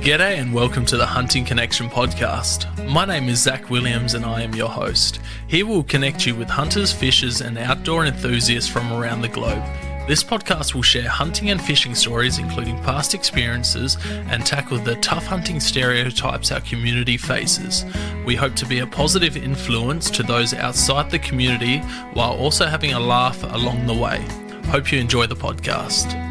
G'day and welcome to the Hunting Connection podcast. My name is Zach Williams and I am your host. Here we'll connect you with hunters, fishers and outdoor enthusiasts from around the globe. This podcast will share hunting and fishing stories including past experiences and tackle the tough hunting stereotypes our community faces. We hope to be a positive influence to those outside the community while also having a laugh along the way. Hope you enjoy the podcast.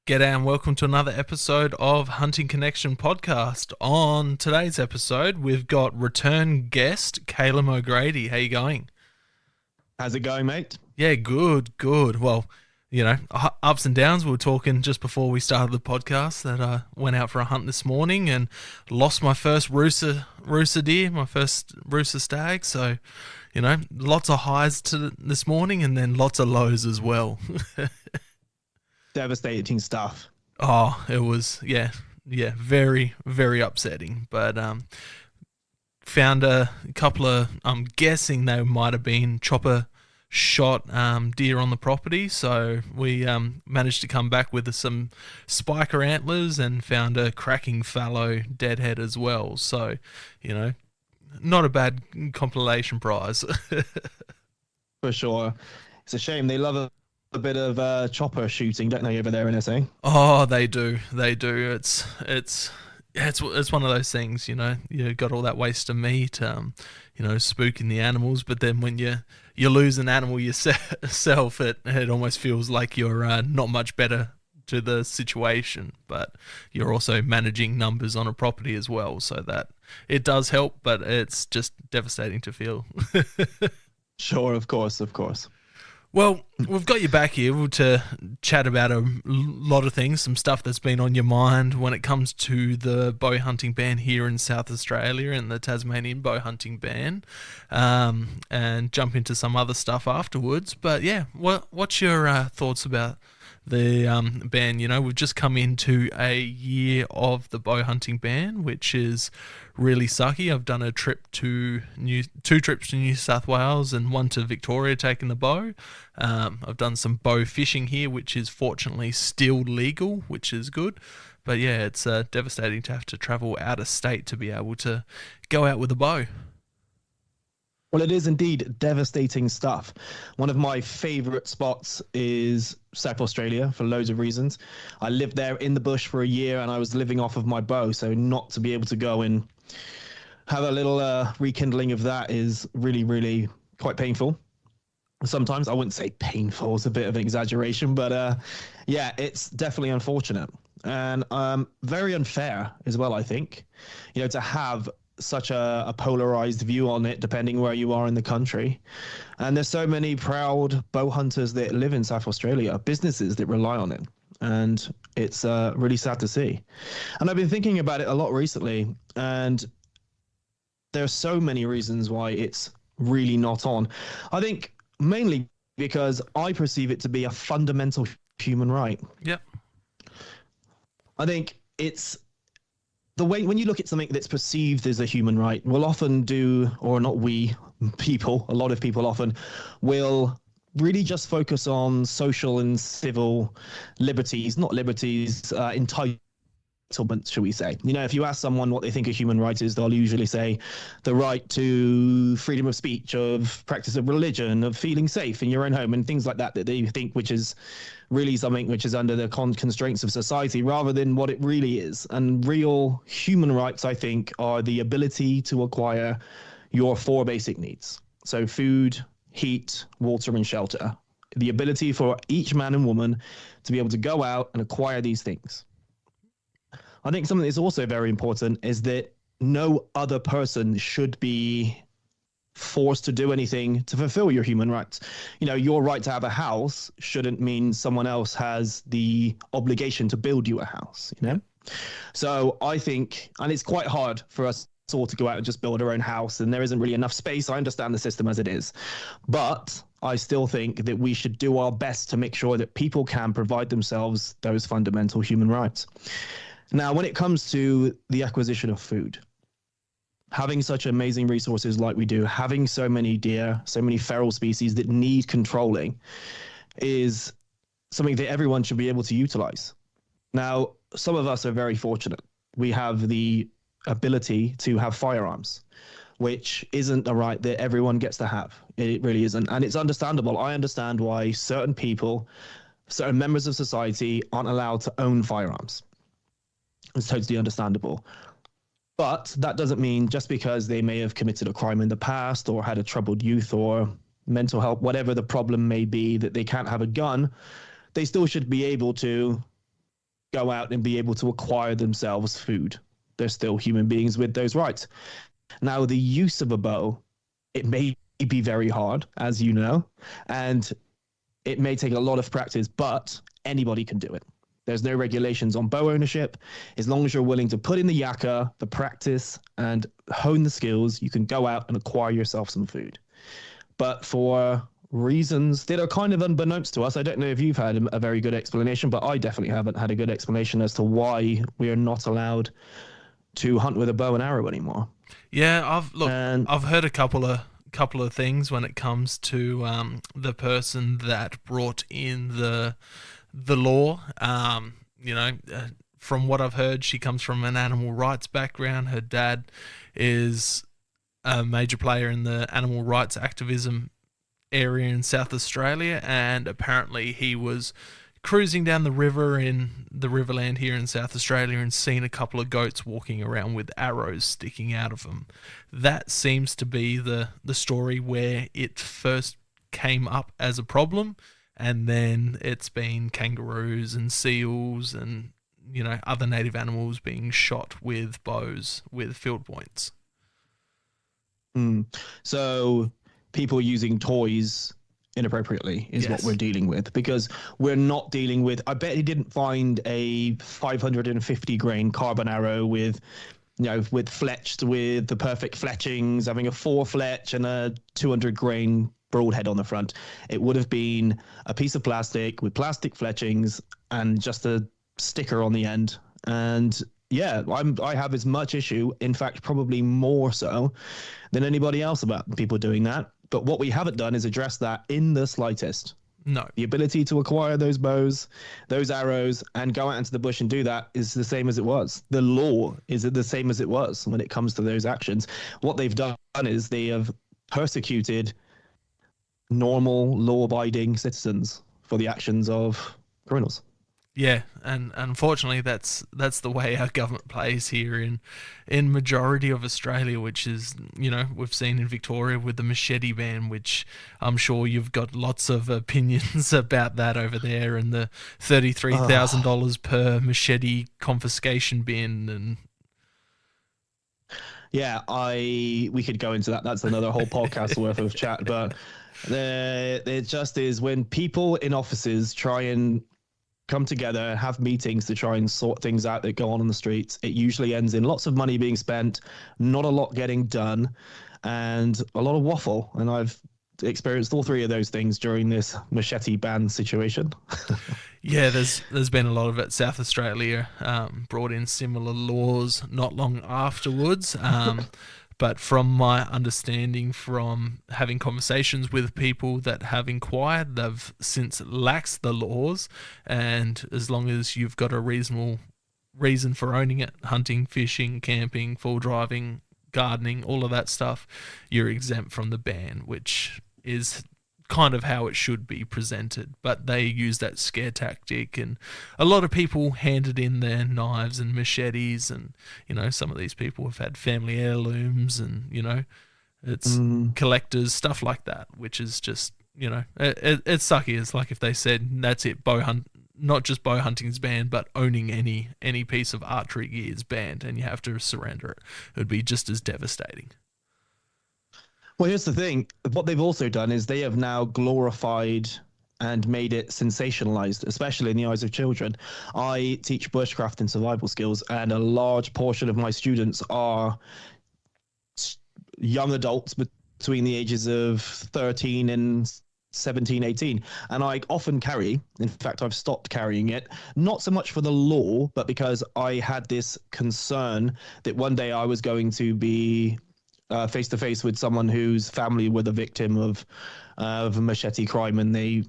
G'day and welcome to another episode of Hunting Connection podcast. On today's episode, we've got return guest Calem O'Grady. How you going? How's it going, mate? Yeah, good. Well, you know, ups and downs. We were talking just before we started the podcast that I went out for a hunt this morning and lost my first rooster deer, my first rooster stag. So, you know, lots of highs to this morning and then lots of lows as well. Devastating stuff. Oh, it was, yeah, very, very upsetting. But found a couple of, I'm guessing they might have been chopper shot deer on the property. So we managed to come back with some spiker antlers and found a cracking fallow deadhead as well. So, you know, not a bad compilation prize. For sure. It's a shame. They love a bit of chopper shooting, don't they, over there in SA? Oh, they do. It's one of those things, you know. You got all that waste of meat, you know, spooking the animals. But then when you lose an animal yourself, it almost feels like you're not much better to the situation. But you're also managing numbers on a property as well, so that it does help. But it's just devastating to feel. Sure, of course. Well, we've got you back here to chat about a lot of things, some stuff that's been on your mind when it comes to the bow hunting ban here in South Australia and the Tasmanian bow hunting ban, and jump into some other stuff afterwards. But yeah, what's your thoughts about the ban? You know, we've just come into a year of the bow hunting ban, which is really sucky. I've done two trips to New South Wales and one to Victoria taking the bow. I've done some bow fishing here, which is fortunately still legal, which is good. But yeah, it's devastating to have to travel out of state to be able to go out with a bow. Well, it is indeed devastating stuff. One of my favourite spots is South Australia for loads of reasons. I lived there in the bush for a year and I was living off of my bow, so not to be able to go and have a little rekindling of that is really, really quite painful. Sometimes, I wouldn't say painful, it's a bit of an exaggeration, but yeah, it's definitely unfortunate and very unfair as well, I think. You know, to have such a polarized view on it depending where you are in the country. And there's so many proud bow hunters that live in South Australia, businesses that rely on it. And it's really sad to see. And I've been thinking about it a lot recently, and there are so many reasons why it's really not on. I think mainly because I perceive it to be a fundamental human right. Yep. I think it's the way when you look at something that's perceived as a human right, we'll often do, or not we, people, a lot of people often will really just focus on social and civil liberties, not liberties, entitlements, shall we say. You know, if you ask someone what they think a human right is, they'll usually say the right to freedom of speech, of practice of religion, of feeling safe in your own home and things like that they think, which is really something which is under the constraints of society rather than what it really is. And real human rights, I think, are the ability to acquire your four basic needs. So food, heat, water, and shelter. The ability for each man and woman to be able to go out and acquire these things. I think something that's also very important is that no other person should be forced to do anything to fulfill your human rights. You know, your right to have a house shouldn't mean someone else has the obligation to build you a house, you know? So I think, and it's quite hard for us all to go out and just build our own house, and there isn't really enough space. I understand the system as it is, but I still think that we should do our best to make sure that people can provide themselves those fundamental human rights. Now, when it comes to the acquisition of food, having such amazing resources like we do, having so many deer, so many feral species that need controlling is something that everyone should be able to utilize. Now, some of us are very fortunate. We have the ability to have firearms, which isn't a right that everyone gets to have. It really isn't. And it's understandable. I understand why certain people, certain members of society aren't allowed to own firearms. It's totally understandable. But that doesn't mean just because they may have committed a crime in the past or had a troubled youth or mental health, whatever the problem may be, that they can't have a gun. They still should be able to go out and be able to acquire themselves food. They're still human beings with those rights. Now, the use of a bow, it may be very hard, as you know, and it may take a lot of practice, but anybody can do it. There's no regulations on bow ownership. As long as you're willing to put in the yakka, the practice, and hone the skills, you can go out and acquire yourself some food. But for reasons that are kind of unbeknownst to us, I don't know if you've had a very good explanation, but I definitely haven't had a good explanation as to why we are not allowed to hunt with a bow and arrow anymore. Yeah, I've heard a couple of things when it comes to the person that brought in the law. From what I've heard, she comes from an animal rights background. Her dad is a major player in the animal rights activism area in South Australia, and apparently he was cruising down the river in the Riverland here in South Australia and seen a couple of goats walking around with arrows sticking out of them. That seems to be the story where it first came up as a problem, and then it's been kangaroos and seals and other native animals being shot with bows with field points. So people using toys inappropriately is what we're dealing with, because we're not dealing with, I bet he didn't find a 550 grain carbon arrow with fletched with the perfect fletchings, having a 4 fletch and a 200 grain broadhead on the front. It would have been a piece of plastic with plastic fletchings and just a sticker on the end. And yeah, I have as much issue, in fact, probably more so than anybody else about people doing that. But what we haven't done is address that in the slightest. No. The ability to acquire those bows, those arrows, and go out into the bush and do that is the same as it was. The law is the same as it was when it comes to those actions. What they've done is they have persecuted normal, law-abiding citizens for the actions of criminals. Yeah, and unfortunately that's the way our government plays here in majority of Australia, which is, we've seen in Victoria with the machete ban, which I'm sure you've got lots of opinions about that over there, and the $33,000 per machete confiscation bin. And yeah, we could go into that. That's another whole podcast worth of chat. But it just is when people in offices try and come together, have meetings to try and sort things out that go on the streets, it usually ends in lots of money being spent, not a lot getting done, and a lot of waffle. And I've experienced all three of those things during this machete ban situation. Yeah, there's been a lot of it. South Australia brought in similar laws not long afterwards. But from my understanding from having conversations with people that have inquired, they've since laxed the laws, and as long as you've got a reasonable reason for owning it, hunting, fishing, camping, full driving, gardening, all of that stuff, you're exempt from the ban, which is kind of how it should be presented. But they use that scare tactic, and a lot of people handed in their knives and machetes, and some of these people have had family heirlooms, and it's collectors, stuff like that, which is just it's sucky. It's like if they said that's it, not just bow hunting is banned, but owning any piece of archery gear is banned and you have to surrender it. It would be just as devastating. Well, here's the thing. What they've also done is they have now glorified and made it sensationalized, especially in the eyes of children. I teach bushcraft and survival skills, and a large portion of my students are young adults between the ages of 13 and 17, 18. And I often carry, in fact, I've stopped carrying it, not so much for the law, but because I had this concern that one day I was going to be face to face with someone whose family were the victim of a machete crime, and they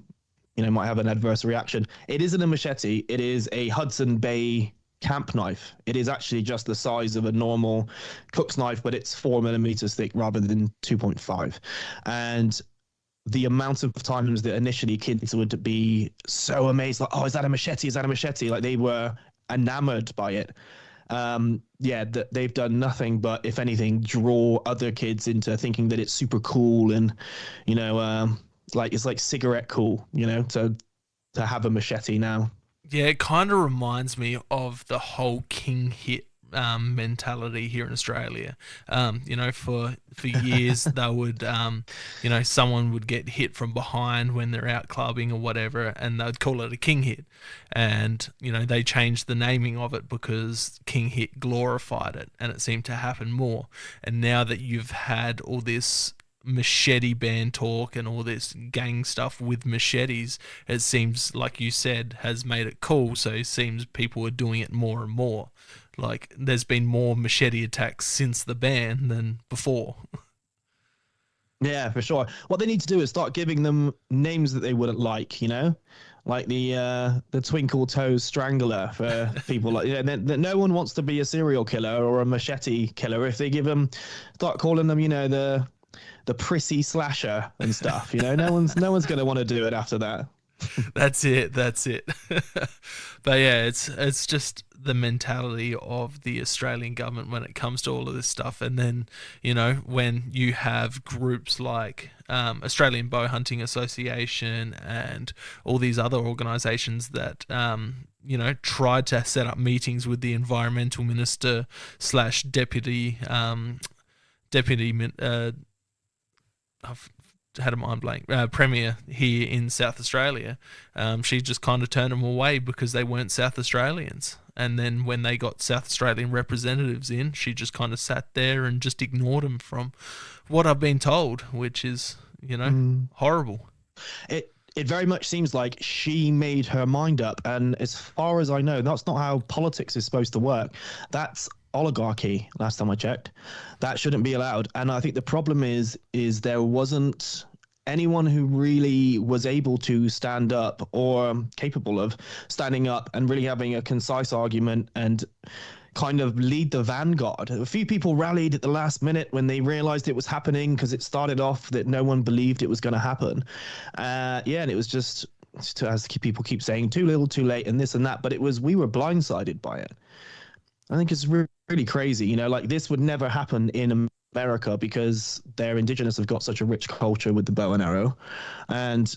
might have an adverse reaction. It isn't a machete. It is a Hudson Bay camp knife. It is actually just the size of a normal cook's knife, but it's 4 millimeters thick rather than 2.5. And the amount of times that initially kids would be so amazed, like, oh, is that a machete? Is that a machete? Like, they were enamored by it. They've done nothing but, if anything, draw other kids into thinking that it's super cool and, like it's like cigarette cool, to have a machete now. Yeah, it kind of reminds me of the whole king hit mentality here in Australia. For years they would, someone would get hit from behind when they're out clubbing or whatever, and they'd call it a king hit. And they changed the naming of it because king hit glorified it, and it seemed to happen more. And now that you've had all this machete ban talk and all this gang stuff with machetes, it seems, like you said, has made it cool. So it seems people are doing it more and more. Like, there's been more machete attacks since the ban than before. Yeah, for sure. What they need to do is start giving them names that they wouldn't like, like the Twinkle Toes Strangler for people like, no one wants to be a serial killer or a machete killer. If they start calling them, the prissy slasher and stuff, no one's going to want to do it after that. That's it. But yeah, it's just the mentality of the Australian government when it comes to all of this stuff. And then, when you have groups like Australian Bowhunting Association and all these other organisations that tried to set up meetings with the environmental minister / deputy I've had a mind blank, Premier here in South Australia, she just kind of turned them away because they weren't South Australians. And then when they got South Australian representatives in, she just kind of sat there and just ignored them, from what I've been told, which is, horrible. It very much seems like she made her mind up. And as far as I know, that's not how politics is supposed to work. That's oligarchy, last time I checked. That shouldn't be allowed. And I think the problem is there wasn't anyone who really was able to stand up or capable of standing up and really having a concise argument and kind of lead the vanguard. A few people rallied at the last minute when they realized it was happening, because it started off that no one believed it was going to happen. And it was just, as people keep saying, too little, too late, and this and that. But we were blindsided by it. I think it's really crazy. Like, this would never happen in America because their indigenous have got such a rich culture with the bow and arrow. And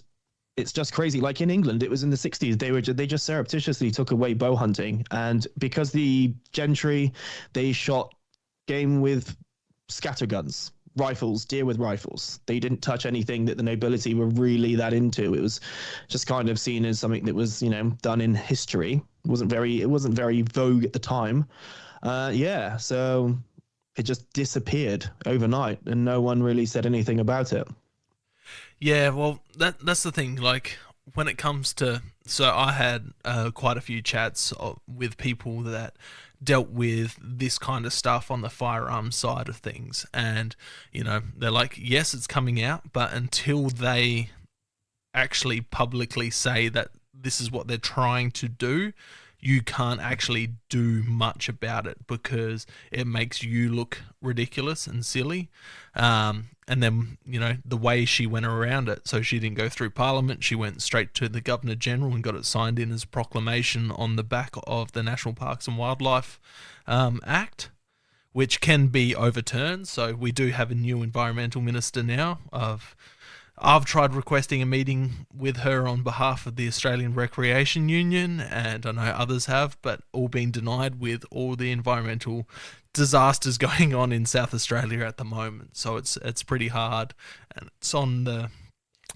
it's just crazy. Like in England, it was in the 60s. They just surreptitiously took away bow hunting. And because the gentry, they shot game with scatterguns, rifles, deer with rifles. They didn't touch anything that the nobility were really that into. It was just kind of seen as something that was, done in history. It wasn't very vogue at the time. So it just disappeared overnight and no one really said anything about it. Yeah, well, that's the thing. Like, when it comes to, so I had quite a few chats with people that dealt with this kind of stuff on the firearm side of things, and they're like, yes, it's coming out, but until they actually publicly say that this is what they're trying to do, you can't actually do much about it, because it makes you look ridiculous and silly. And then, the way she went around it, so she didn't go through Parliament, she went straight to the Governor General and got it signed in as proclamation on the back of the National Parks and Wildlife Act, which can be overturned. So we do have a new environmental minister now. I've tried requesting a meeting with her on behalf of the Australian Recreation Union, and I know others have, but all been denied with all the environmental disasters going on in South Australia at the moment. So it's pretty hard, and it's on the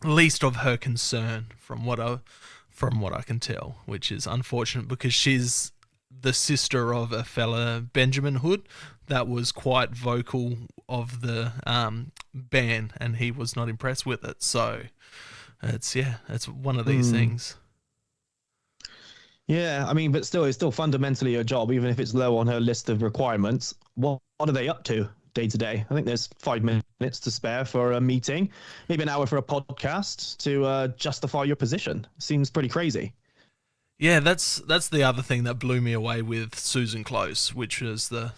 least of her concern from what I can tell, which is unfortunate, because she's the sister of a fella, Benjamin Hood, that was quite vocal of the ban, and he was not impressed with it. So it's one of these things. Yeah, I mean, but still, it's still fundamentally her job, even if it's low on her list of requirements. What are they up to? day to day? I think there's 5 minutes to spare for a meeting, maybe an hour for a podcast to justify your position. Seems pretty crazy. Yeah, that's the other thing that blew me away with Susan Close, which was the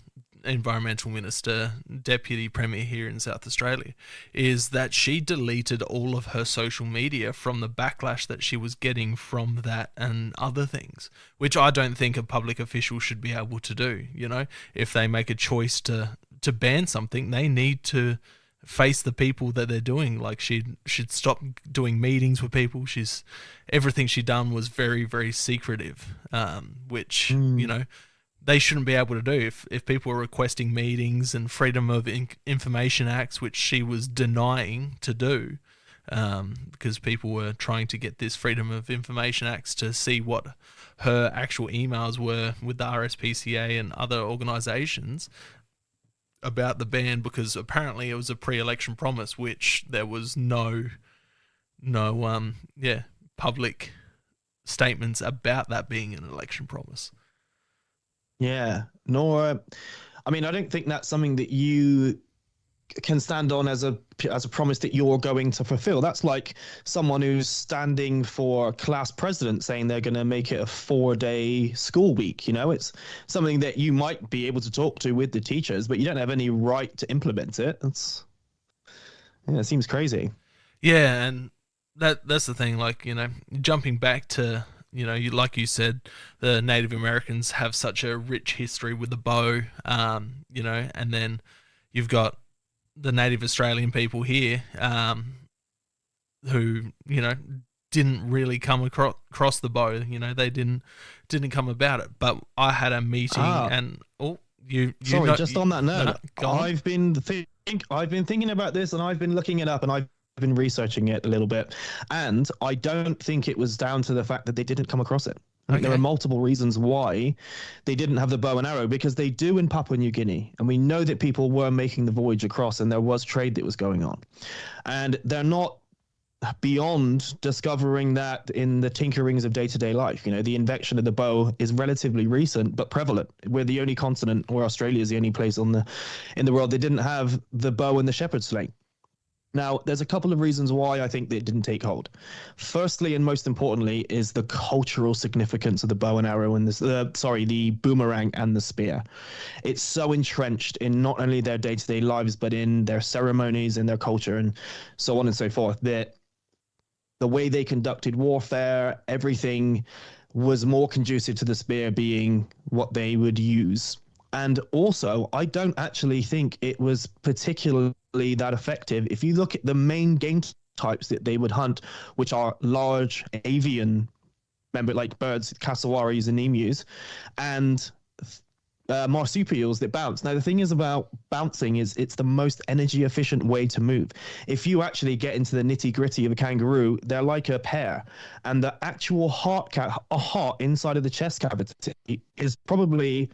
Environmental Minister, Deputy Premier here in South Australia, is that she deleted all of her social media from the backlash that she was getting from that and other things, which I don't think a public official should be able to do. You know, if they make a choice to ban something, they need to face the people that they're doing. Like, she'd stop doing meetings with people. Everything she'd done was very, very secretive, which you know, they shouldn't be able to do. If people are requesting meetings and Freedom of Information Acts, which she was denying to do, because people were trying to get this Freedom of Information Acts to see what her actual emails were with the RSPCA and other organisations about the ban, because apparently it was a pre-election promise, which there was no public statements about that being an election promise. Yeah, nor, I mean, I don't think that's something that you can stand on as a promise that you're going to fulfill. That's like someone who's standing for class president saying they're going to make it a 4-day school week. You know, it's something that you might be able to talk to with the teachers, but you don't have any right to implement it. It seems crazy. Yeah, and that's the thing. Like, you know, jumping back to, you know, like you said, the Native Americans have such a rich history with the bow, you know, and then you've got the Native Australian people here, who, you know, didn't really come across the bow. You know, they didn't come about it. But I had a meeting, and sorry, just on that note, I've been thinking about this, and I've been looking it up, and I've been researching it a little bit, and I don't think it was down to the fact that they didn't come across it. I think there are multiple reasons why they didn't have the bow and arrow, because they do in Papua New Guinea, and we know that people were making the voyage across, and there was trade that was going on, and they're not beyond discovering that in the tinkerings of day-to-day life. You know, the invention of the bow is relatively recent but prevalent. We're the only continent, or Australia is the only place in the world that didn't have the bow and the shepherd's sling. Now, there's a couple of reasons why I think that it didn't take hold. Firstly, and most importantly, is the cultural significance of the bow and arrow and the boomerang and the spear. It's so entrenched in not only their day-to-day lives, but in their ceremonies and their culture and so on and so forth, that the way they conducted warfare, everything was more conducive to the spear being what they would use. And also, I don't actually think it was particularly that effective. If you look at the main game types that they would hunt, which are large avian, like birds, cassowaries and emus, and marsupials that bounce. Now, the thing is about bouncing is it's the most energy efficient way to move. If you actually get into the nitty gritty of a kangaroo, they're like a pear, and the actual heart inside of the chest cavity is probably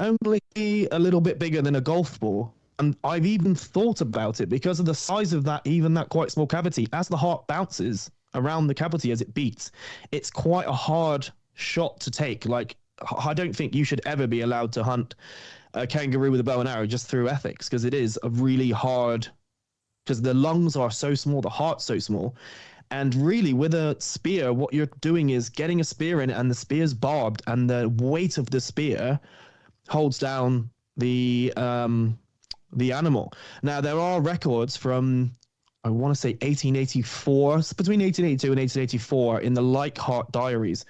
only a little bit bigger than a golf ball. And I've even thought about it because of the size of that quite small cavity. As the heart bounces around the cavity as it beats, it's quite a hard shot to take. Like, I don't think you should ever be allowed to hunt a kangaroo with a bow and arrow just through ethics, because it is a really hard, because the lungs are so small, the heart's so small. And really, with a spear, what you're doing is getting a spear in, and the spear's barbed, and the weight of the spear holds down the animal. Now, there are records from, I want to say 1884, between 1882 and 1884 in the Leichhardt diaries.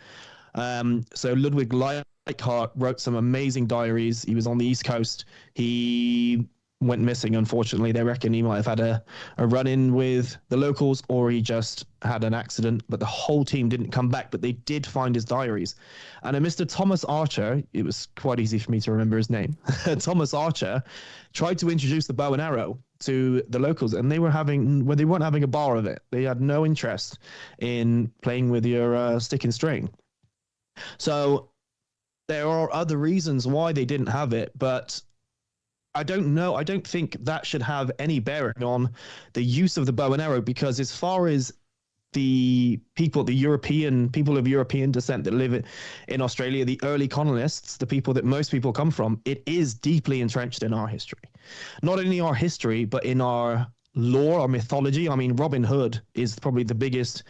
So Ludwig Leichhardt wrote some amazing diaries. He was on the East Coast. He went missing, unfortunately. They reckon he might have had a run-in with the locals, or he just had an accident, but the whole team didn't come back, but they did find his diaries. And a Mr. Thomas Archer, it was quite easy for me to remember his name, Thomas Archer, tried to introduce the bow and arrow to the locals, and they weren't having a bar of it. They had no interest in playing with your stick and string. So there are other reasons why they didn't have it, but I don't know. I don't think that should have any bearing on the use of the bow and arrow, because as far as the the European people of European descent that live in Australia, the early colonists, the people that most people come from, it is deeply entrenched in our history. Not only our history, but in our lore, our mythology. I mean, Robin Hood is probably the biggest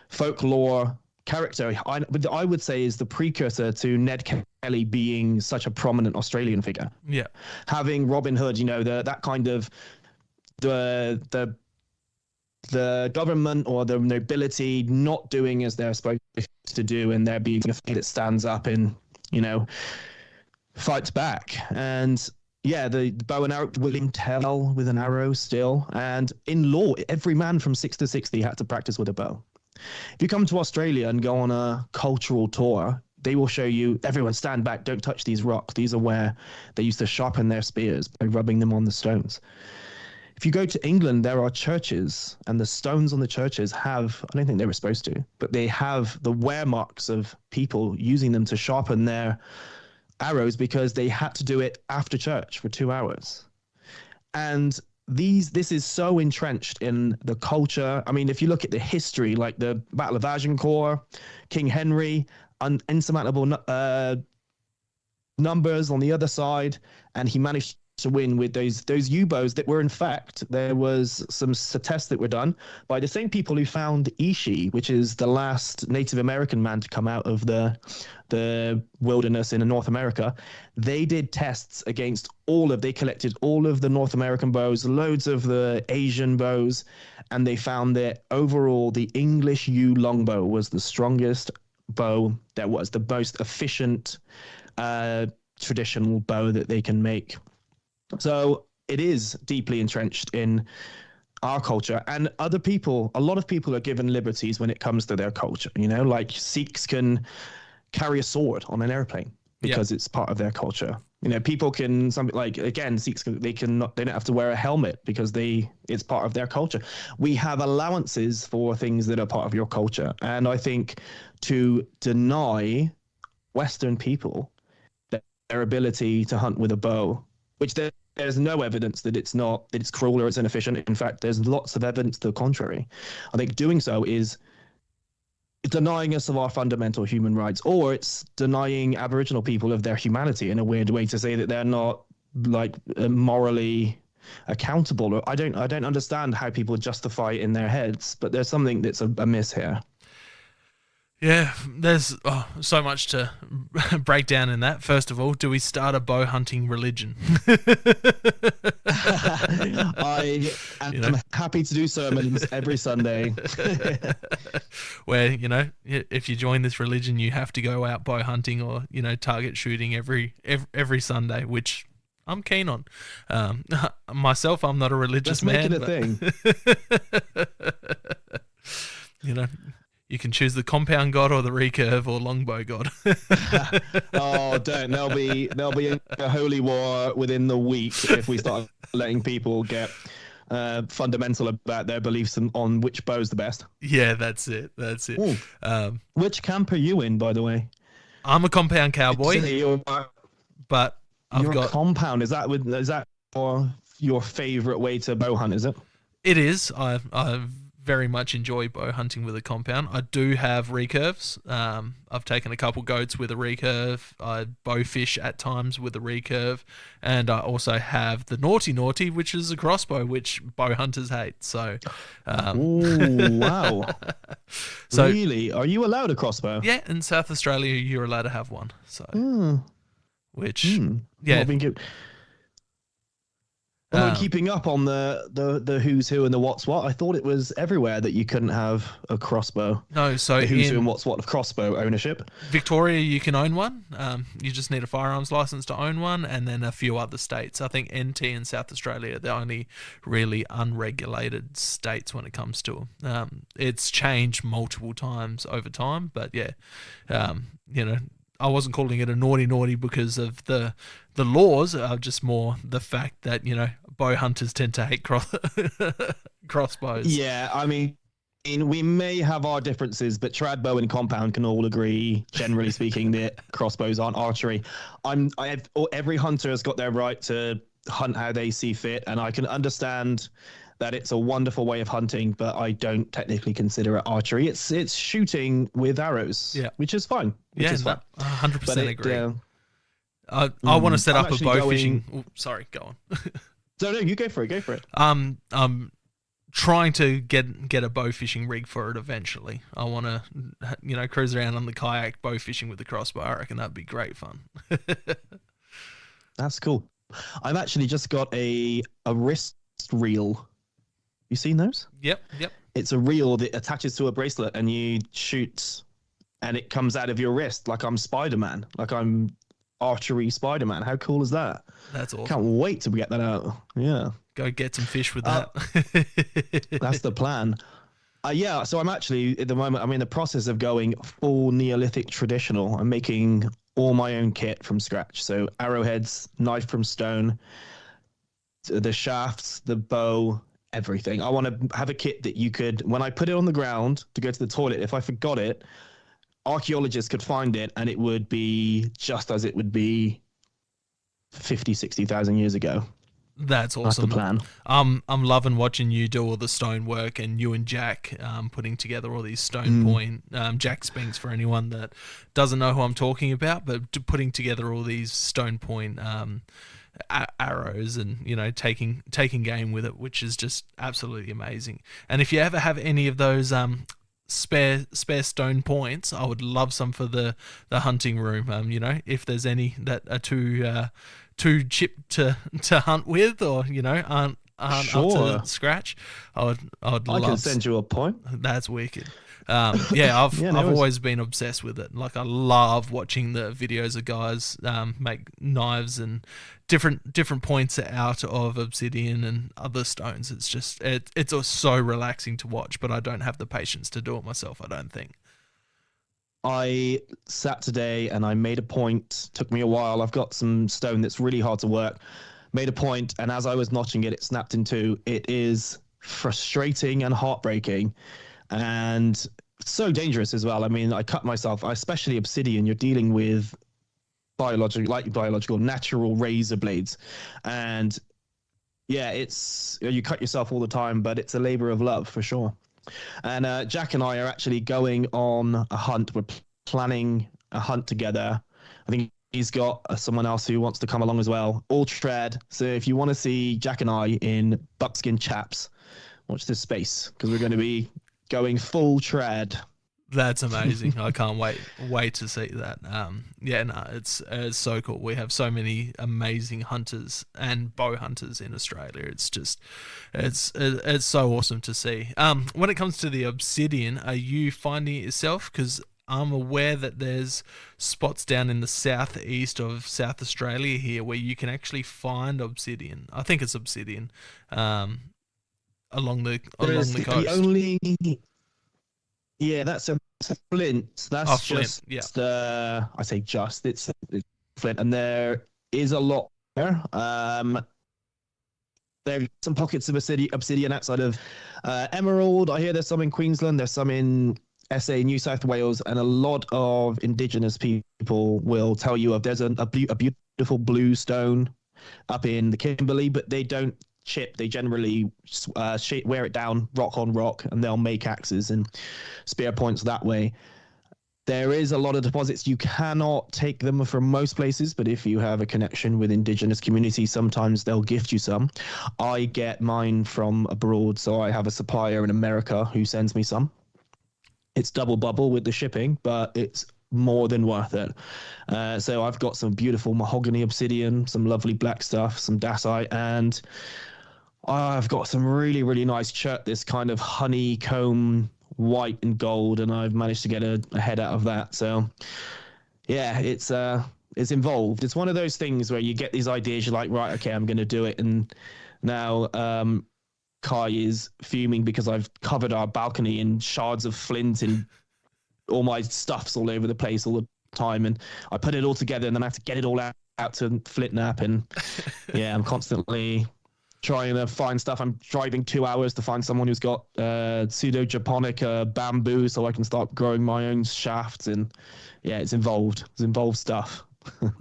folklore character. I would say is the precursor to Ned Kelly being such a prominent Australian figure. Yeah. Having Robin Hood, you know, that kind of the government or the nobility not doing as they're supposed to do, and there being a thing that stands up and, you know, fights back. And yeah, the bow and arrow, William Tell with an arrow still. And in law, every man from 6 to 60 had to practice with a bow. If you come to Australia and go on a cultural tour, they will show you, everyone stand back, don't touch these rocks. These are where they used to sharpen their spears by rubbing them on the stones. If you go to England, there are churches, and the stones on the churches have, I don't think they were supposed to, but they have the wear marks of people using them to sharpen their arrows because they had to do it after church for 2 hours. And this is so entrenched in the culture. I mean, if you look at the history, like the Battle of Agincourt, King Henry, insurmountable numbers on the other side, and he managed to win with those U-bows that were, in fact, there was some tests that were done by the same people who found Ishi, which is the last Native American man to come out of the wilderness in North America. They did tests against they collected all of the North American bows, loads of the Asian bows, and they found that overall the English yew longbow was the strongest bow, that was the most efficient traditional bow that they can make. So it is deeply entrenched in our culture, and a lot of people are given liberties when it comes to their culture. You know, like Sikhs can carry a sword on an airplane because it's part of their culture. You know, people can, Sikhs, they don't have to wear a helmet because it's part of their culture. We have allowances for things that are part of your culture. And I think to deny Western people their ability to hunt with a bow, which there's no evidence that it's cruel or it's inefficient. In fact, there's lots of evidence to the contrary. I think doing so is denying us of our fundamental human rights, or it's denying Aboriginal people of their humanity in a weird way, to say that they're not morally accountable. Or I don't understand how people justify it in their heads, but there's something that's amiss here. Yeah, there's so much to break down in that. First of all, do we start a bow hunting religion? I am happy to do sermons every Sunday. Where, if you join this religion, you have to go out bow hunting or, target shooting every Sunday, which I'm keen on. Myself, I'm not a religious man. Let's make it a thing. You can choose the compound god or the recurve or longbow god. Oh, don't. There'll be a holy war within the week if we start letting people get fundamental about their beliefs on which bow's the best. Yeah, that's it. Which camp are you in, by the way? I'm a compound cowboy, but I've got compound. Is that your favorite way to bow hunt? Is it? It is. I very much enjoy bow hunting with a compound. I do have recurves. I've taken a couple goats with a recurve. I bow fish at times with a recurve, and I also have the naughty, which is a crossbow, which bow hunters hate. So, ooh, wow! So, really, are you allowed a crossbow? Yeah, in South Australia, you're allowed to have one. So, yeah. I'm keeping up on the who's who and the what's what. I thought it was everywhere that you couldn't have a crossbow. No, so the who's who and what's what of crossbow ownership. Victoria, you can own one. You just need a firearms license to own one, and then a few other states. I think NT and South Australia are the only really unregulated states when it comes to them. It's changed multiple times over time, but yeah, I wasn't calling it a naughty because of the laws, just more the fact that, bow hunters tend to hate crossbows. Yeah, I mean, we may have our differences, but trad, bow, and compound can all agree, generally speaking, that crossbows aren't archery. Every hunter has got their right to hunt how they see fit, and I can understand that it's a wonderful way of hunting, but I don't technically consider it archery. It's shooting with arrows, which is fine. Which is fine. 100% agree. I want to set up a bow fishing. Oh, sorry, go on. No, you go for it. Go for it. Trying to get a bow fishing rig for it eventually. I want to, cruise around on the kayak bow fishing with the crossbow. I reckon that'd be great fun. That's cool. I've actually just got a wrist reel. You seen those? Yep. It's a reel that attaches to a bracelet and you shoot and it comes out of your wrist like I'm Spider-Man, like I'm archery Spider-Man. How cool is that? That's awesome. Can't wait to get that out. Yeah. Go get some fish with that. That's the plan. So I'm actually, at the moment, I'm in the process of going full Neolithic traditional. I'm making all my own kit from scratch. So arrowheads, knife from stone, the shafts, the bow, everything. I want to have a kit that you could, when I put it on the ground to go to the toilet, if I forgot it, archaeologists could find it and it would be just as it would be 50, 60,000 years ago. That's awesome. That's the plan. I'm loving watching you do all the stone work, and you and Jack putting together all these stone point. Jack Spinks, for anyone that doesn't know who I'm talking about, but putting together all these stone point arrows and taking game with it, which is just absolutely amazing. And if you ever have any of those spare stone points, I would love some for the hunting room. If there's any that are too chipped to hunt with, or aren't sure. up to scratch, I would I love. can send you a point. That's wicked. I've always been obsessed with it. Like, I love watching the videos of guys make knives and different points out of obsidian and other stones. It's just it's so relaxing to watch, but I don't have the patience to do it myself, I don't think. I sat today and I made a point. Took me a while. I've got some stone that's really hard to work. Made a point, and as I was notching it, it snapped in two. It is frustrating and heartbreaking, and so dangerous as well. I mean, I cut myself, especially obsidian. You're dealing with biological, natural razor blades, and it's you cut yourself all the time, but it's a labor of love for sure. And Jack and I are actually going on a hunt. We're planning a hunt together. I think he's got someone else who wants to come along as well. All trad. So if you want to see Jack and I in buckskin chaps, watch this space, because we're going to be going full trad. That's amazing. I can't wait to see that. It's so cool. We have so many amazing hunters and bow hunters in Australia. It's just, it's so awesome to see. When it comes to the obsidian, are you finding it yourself? Because I'm aware that there's spots down in the southeast of South Australia here where you can actually find obsidian. I think it's obsidian, along the coast. That's a flint. That's flint, just, I say just, it's flint. And there is a lot there. There are some pockets of obsidian outside of Emerald. I hear there's some in Queensland. There's some in SA, New South Wales. And a lot of Indigenous people will tell you there's a beautiful blue stone up in the Kimberley, but they don't chip. They generally wear it down rock on rock, and they'll make axes and spear points that way. There is a lot of deposits. You cannot take them from most places, but if you have a connection with Indigenous communities, sometimes they'll gift you some. I get mine from abroad, so I have a supplier in America who sends me some. It's double bubble with the shipping, but it's more than worth it. So I've got some beautiful mahogany obsidian, some lovely black stuff, some dacite, and I've got some really, really nice chert, this kind of honeycomb white and gold, and I've managed to get a head out of that. So it's involved. It's one of those things where you get these ideas, you're like, right, okay, I'm going to do it. And now Kai is fuming because I've covered our balcony in shards of flint and all my stuff's all over the place all the time. And I put it all together and then I have to get it all out to flint nap. And I'm constantly trying to find stuff. I'm driving 2 hours to find someone who's got pseudo-japonica bamboo so I can start growing my own shafts. And it's involved. It's involved stuff.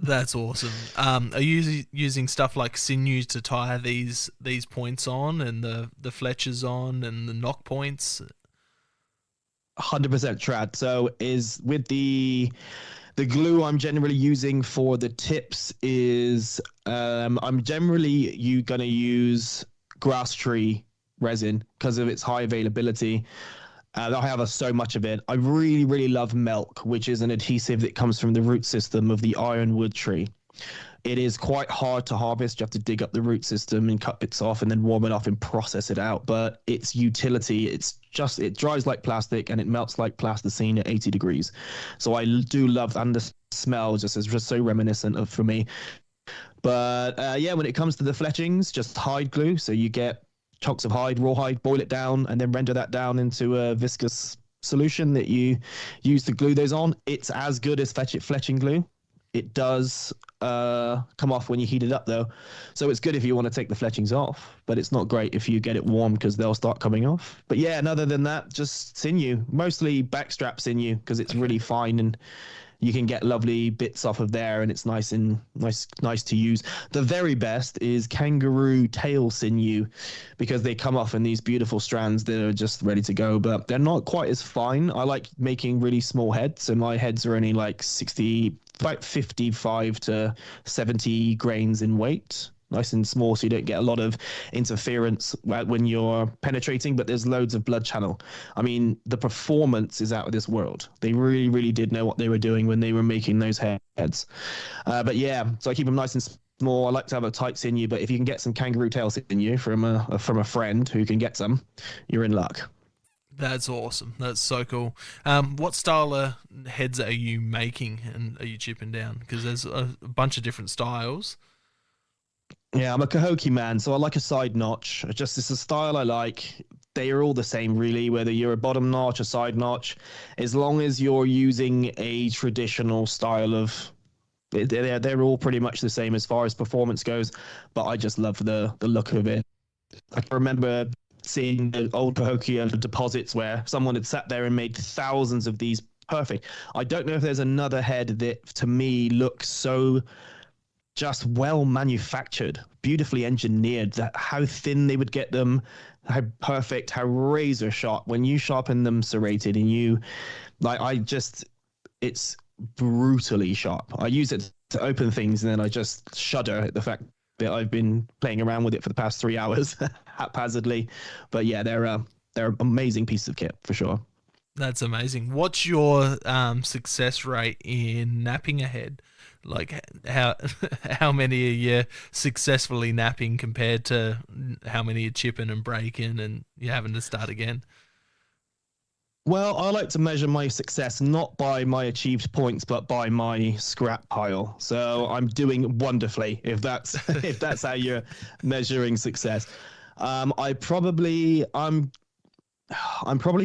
That's awesome. Are you using stuff like sinew to tie these points on, and the fletchers on, and the knock points? 100% trad. So is with the glue I'm generally using for the tips is I'm generally gonna use grass tree resin because of its high availability. I have so much of it. I really, really love milk, which is an adhesive that comes from the root system of the ironwood tree. It is quite hard to harvest. You have to dig up the root system and cut bits off and then warm it off and process it out. But its utility, it dries like plastic and it melts like plasticine at 80 degrees. So I do love, and the smell just is just so reminiscent of for me. But yeah, when it comes to the fletchings, just hide glue. So you get chunks of hide, raw hide, boil it down, and then render that down into a viscous solution that you use to glue those on. It's as good as fletching glue. It does come off when you heat it up, though. So it's good if you want to take the fletchings off, but it's not great if you get it warm because they'll start coming off. But yeah, and other than that, just sinew, mostly backstrap sinew because it's really fine and you can get lovely bits off of there, and it's nice to use. The very best is kangaroo tail sinew because they come off in these beautiful strands that are just ready to go, but they're not quite as fine. I like making really small heads, so my heads are only like 55 to 70 grains in weight. Nice and small, so you don't get a lot of interference when you're penetrating, but there's loads of blood channel. I mean, the performance is out of this world. They really, really did know what they were doing when they were making those heads. But yeah, so I keep them nice and small. I like to have a tight sinew, but if you can get some kangaroo tail sinew from a friend who can get some, you're in luck. That's awesome. That's so cool. What style of heads are you making and are you chipping down? Because there's a bunch of different styles. Yeah, I'm a Cahokie man, so I like a side notch. It's a style I like. They are all the same, really, whether you're a bottom notch, a side notch, as long as you're using a traditional style of. They're all pretty much the same as far as performance goes, but I just love the look of it. I can remember seeing the old Cahokia deposits where someone had sat there and made thousands of these perfect. I don't know if there's another head that, to me, looks so just well manufactured, beautifully engineered, that how thin they would get them, how perfect, how razor sharp when you sharpen them serrated, and it's brutally sharp. I use it to open things and then I just shudder at the fact that I've been playing around with it for the past 3 hours haphazardly. But yeah, they're an amazing piece of kit for sure. That's amazing. What's your success rate in napping a head? Like how many are you successfully napping compared to how many are chipping and breaking and you're having to start again? Well, I like to measure my success not by my achieved points, but by my scrap pile. So I'm doing wonderfully if that's if that's how you're measuring success. I'm probably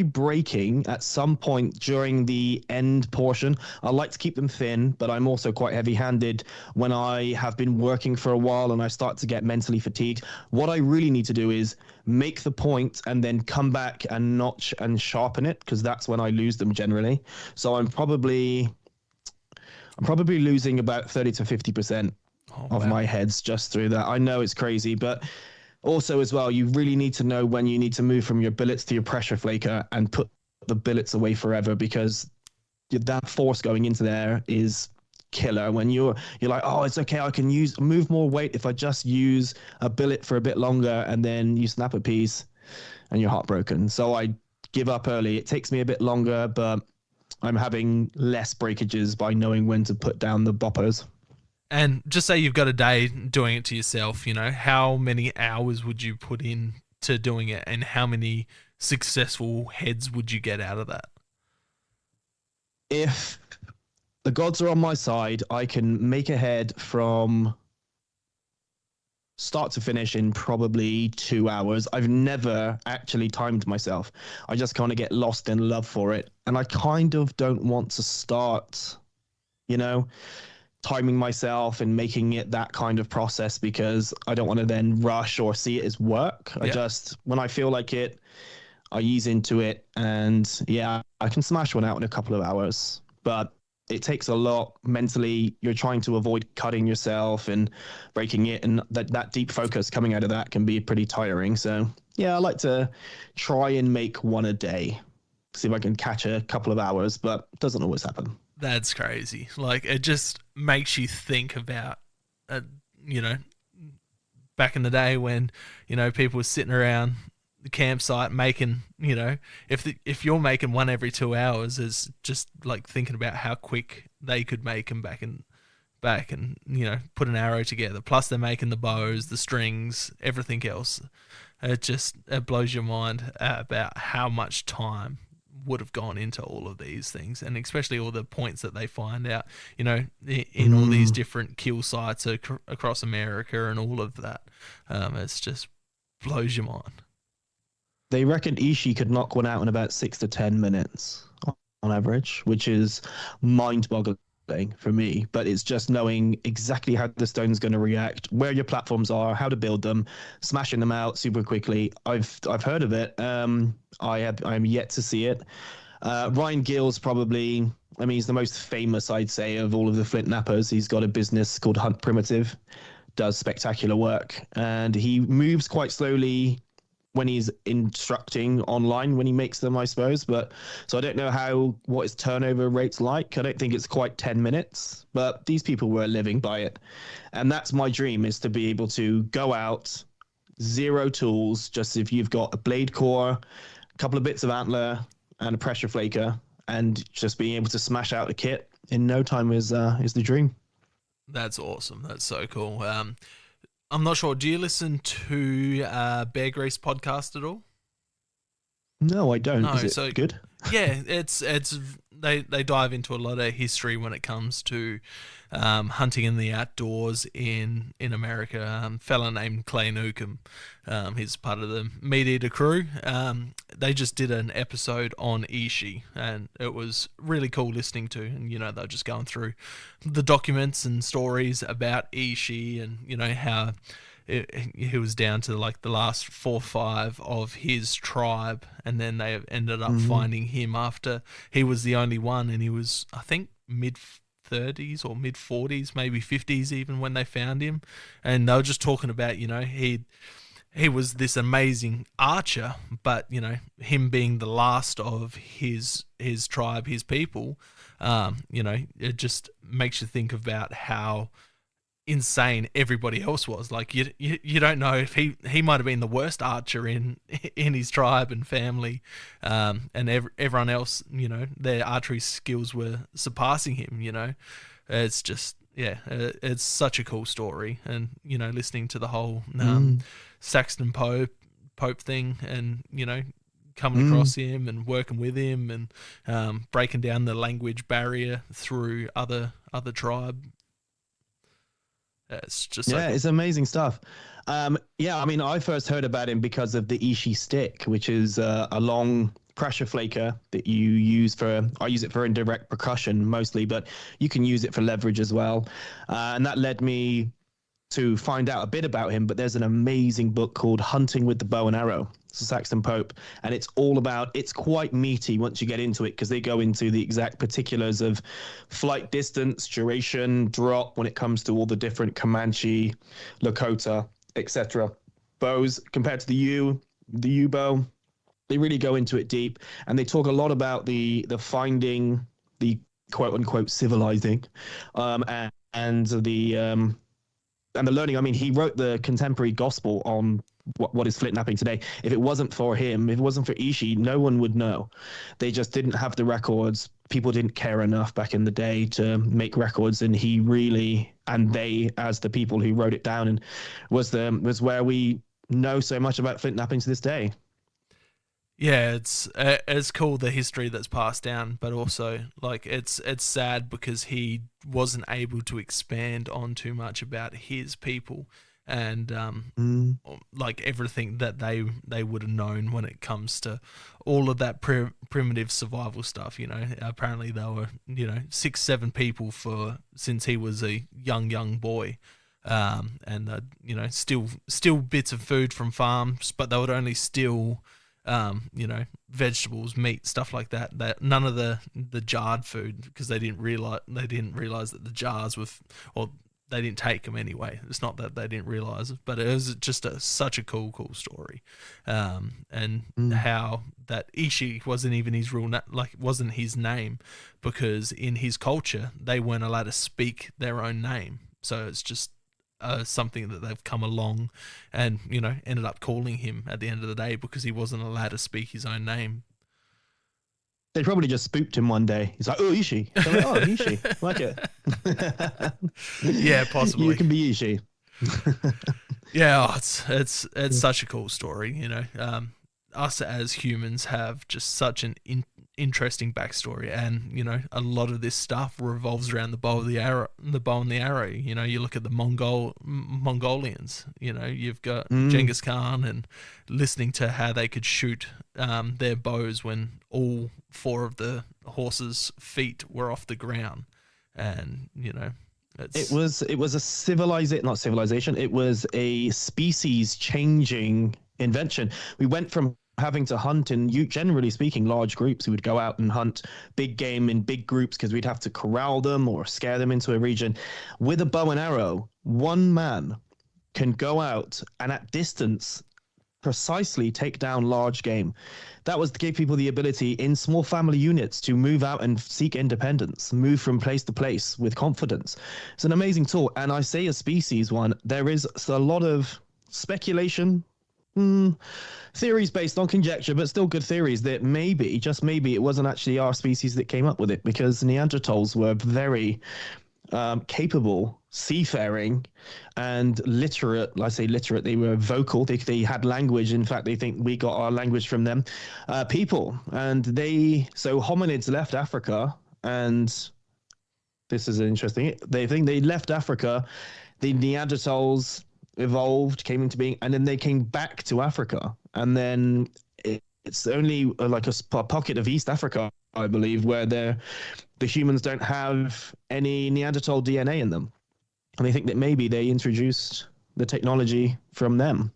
breaking at some point during the end portion. I like to keep them thin, but I'm also quite heavy-handed when I have been working for a while and I start to get mentally fatigued. What I really need to do is make the point and then come back and notch and sharpen it, because that's when I lose them generally. So I'm probably losing about 30 to 50% of my heads just through that. I know it's crazy, but also, as well, you really need to know when you need to move from your billets to your pressure flaker and put the billets away forever, because that force going into there is killer. When you're like, oh, it's okay, I can move more weight if I just use a billet for a bit longer, and then you snap a piece and you're heartbroken. So I give up early. It takes me a bit longer, but I'm having less breakages by knowing when to put down the boppers. And just say you've got a day doing it to yourself, how many hours would you put in to doing it, and how many successful heads would you get out of that? If the gods are on my side, I can make a head from start to finish in probably 2 hours. I've never actually timed myself. I just kind of get lost in love for it. And I kind of don't want to start, timing myself and making it that kind of process, because I don't want to then rush or see it as work. Yeah. When I feel like it, I ease into it, and yeah, I can smash one out in a couple of hours. But it takes a lot mentally. You're trying to avoid cutting yourself and breaking it, and that deep focus coming out of that can be pretty tiring. So yeah, I like to try and make one a day, see if I can catch a couple of hours, but it doesn't always happen. That's crazy. Like, it just makes you think about, you know, back in the day when, you know, people were sitting around the campsite making, you know, if you're making one every 2 hours, is just like thinking about how quick they could make them back and, you know, put an arrow together. Plus they're making the bows, the strings, everything else. It blows your mind about how much time would have gone into all of these things, and especially all the points that they find out, you know, in all these different kill sites across America and all of that. It's just blows your mind. They reckon Ishii could knock one out in about 6 to 10 minutes on average, which is mind-boggling for me. But it's just knowing exactly how the stone's going to react, where your platforms are, how to build them, smashing them out super quickly. I've heard of it. I'm yet to see it. Ryan Gill's probably, I mean, he's the most famous, I'd say, of all of the flint nappers. He's got a business called Hunt Primitive, does spectacular work, and he moves quite slowly when he's instructing online when he makes them, I suppose. But so I don't know what his turnover rate's like. I don't think it's quite 10 minutes, but these people were living by it. And that's my dream, is to be able to go out, zero tools, just if you've got a blade core, a couple of bits of antler and a pressure flaker, and just being able to smash out a kit in no time is the dream. That's awesome. That's so cool. I'm not sure. Do you listen to Bear Grease podcast at all? No, I don't. No, is it good? Yeah, it's they dive into a lot of history when it comes to hunting in the outdoors in America. Fella named Clay Newcomb, he's part of the Meat Eater crew. They just did an episode on Ishii, and it was really cool listening to. And you know, they're just going through the documents and stories about Ishii, and you know how he was down to like the last 4 or 5 of his tribe, and then they ended up finding him after he was the only one, and he was, I think, mid-30s or mid-40s, maybe 50s even when they found him. And they were just talking about, you know, he was this amazing archer, but you know, him being the last of his tribe, his people, you know, it just makes you think about how insane everybody else was. Like you don't know if he might have been the worst archer in his tribe and family, and everyone else, you know, their archery skills were surpassing him. You know, it's just it's such a cool story. And you know, listening to the whole Saxton Pope thing, and you know, coming across him and working with him, and breaking down the language barrier through other tribe. It's just so cool. It's amazing stuff. I mean, I first heard about him because of the Ishii stick, which is a long pressure flaker that you use I use it for indirect percussion mostly, but you can use it for leverage as well. And that led me to find out a bit about him. But there's an amazing book called Hunting with the Bow and Arrow, Saxton Pope, and it's quite meaty once you get into it, because they go into the exact particulars of flight distance, duration, drop, when it comes to all the different Comanche, Lakota, etc. bows compared to the U bow. They really go into it deep, and they talk a lot about the finding, the quote unquote civilizing, and the learning. I mean, he wrote the contemporary gospel on what is flint napping today. If it wasn't for him, if it wasn't for Ishii, no one would know. They just didn't have the records. People didn't care enough back in the day to make records, and he really, and they, as the people who wrote it down, and was where we know so much about flint napping to this day. Yeah, it's cool, the history that's passed down, but also like it's sad because he wasn't able to expand on too much about his people, and like everything that they would have known when it comes to all of that primitive survival stuff. You know, apparently they were, you know, 6-7 people since he was a young boy. And you know, still bits of food from farms, but they would only steal vegetables, meat, stuff like that. That none of the jarred food, because they didn't realize that the jars were, or they didn't take them anyway. It's not that they didn't realize it, but it was just such a cool story, and how that Ishi wasn't even his real it wasn't his name, because in his culture they weren't allowed to speak their own name. So it's just something that they've come along and ended up calling him at the end of the day, because he wasn't allowed to speak his own name. They probably just spooked him one day. He's like, "Oh, Ishi." Like, "Oh, Ishi, like it." Yeah, possibly. You can be Ishi. Yeah, it's such a cool story. Us as humans have just such an interesting backstory, and a lot of this stuff revolves around the bow and the arrow. You look at the Mongolians. You've got Genghis Khan, and listening to how they could shoot their bows when all 4 of the horses' feet were off the ground, and it was a not civilization. It was a species changing invention. We went from having to hunt in, generally speaking, large groups. We would go out and hunt big game in big groups because we'd have to corral them or scare them into a region. With a bow and arrow, one man can go out and at distance precisely take down large game. That gave people the ability in small family units to move out and seek independence, move from place to place with confidence. It's an amazing tool. And I say a species one, there is a lot of speculation, theories based on conjecture, but still good theories that maybe, just maybe, it wasn't actually our species that came up with it, because Neanderthals were very capable, seafaring, and literate. I say literate, they were vocal, they had language. In fact, they think we got our language from them people. And so hominids left Africa, and this is interesting, they think they left Africa, the Neanderthals evolved, came into being, and then they came back to Africa. And then it's only like a pocket of East Africa, I believe, where the humans don't have any Neanderthal DNA in them. And they think that maybe they introduced the technology from them.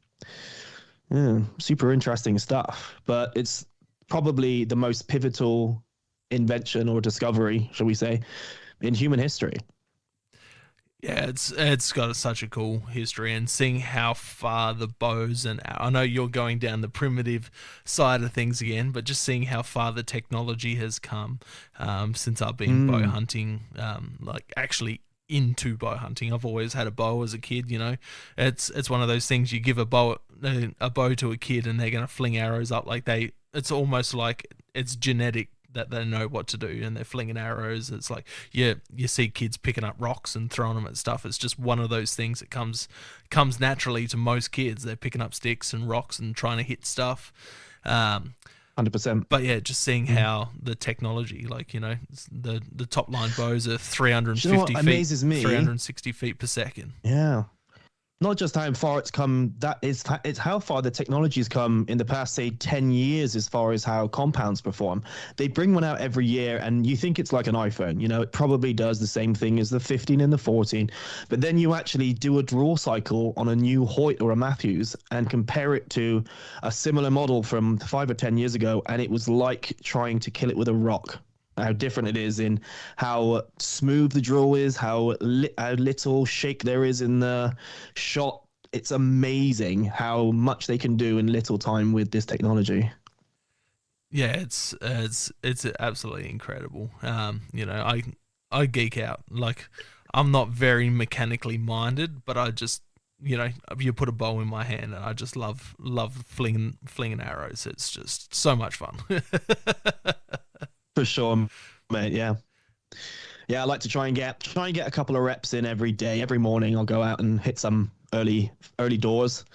Yeah, super interesting stuff. But it's probably the most pivotal invention or discovery, shall we say, in human history. Yeah, it's got such a cool history, and seeing how far the bows, and I know you're going down the primitive side of things again, but just seeing how far the technology has come since I've been bow hunting, like actually into bow hunting. I've always had a bow as a kid. It's one of those things, you give a bow to a kid and they're gonna fling arrows up it's almost like it's genetic that they know what to do, and they're flinging arrows. It's like you see kids picking up rocks and throwing them at stuff. It's just one of those things that comes naturally to most kids. They're picking up sticks and rocks and trying to hit stuff. 100%. But yeah, just seeing how the technology, the top line bows are 350 feet, amazes me? 360 feet per second. Yeah. Not just how far it's come, it's how far the technology's come in the past, say, 10 years, as far as how compounds perform. They bring one out every year, and you think it's like an iPhone. It probably does the same thing as the 15 and the 14. But then you actually do a draw cycle on a new Hoyt or a Matthews and compare it to a similar model from 5 or 10 years ago, and it was like trying to kill it with a rock. How different it is in how smooth the draw is, how little shake there is in the shot. It's amazing how much they can do in little time with this technology. Yeah, it's absolutely incredible. I geek out. Like, I'm not very mechanically minded, but I just, you put a bow in my hand and I just love flinging arrows. It's just so much fun. For sure, mate. Yeah, I like to try and get a couple of reps in every day. Every morning, I'll go out and hit some early doors.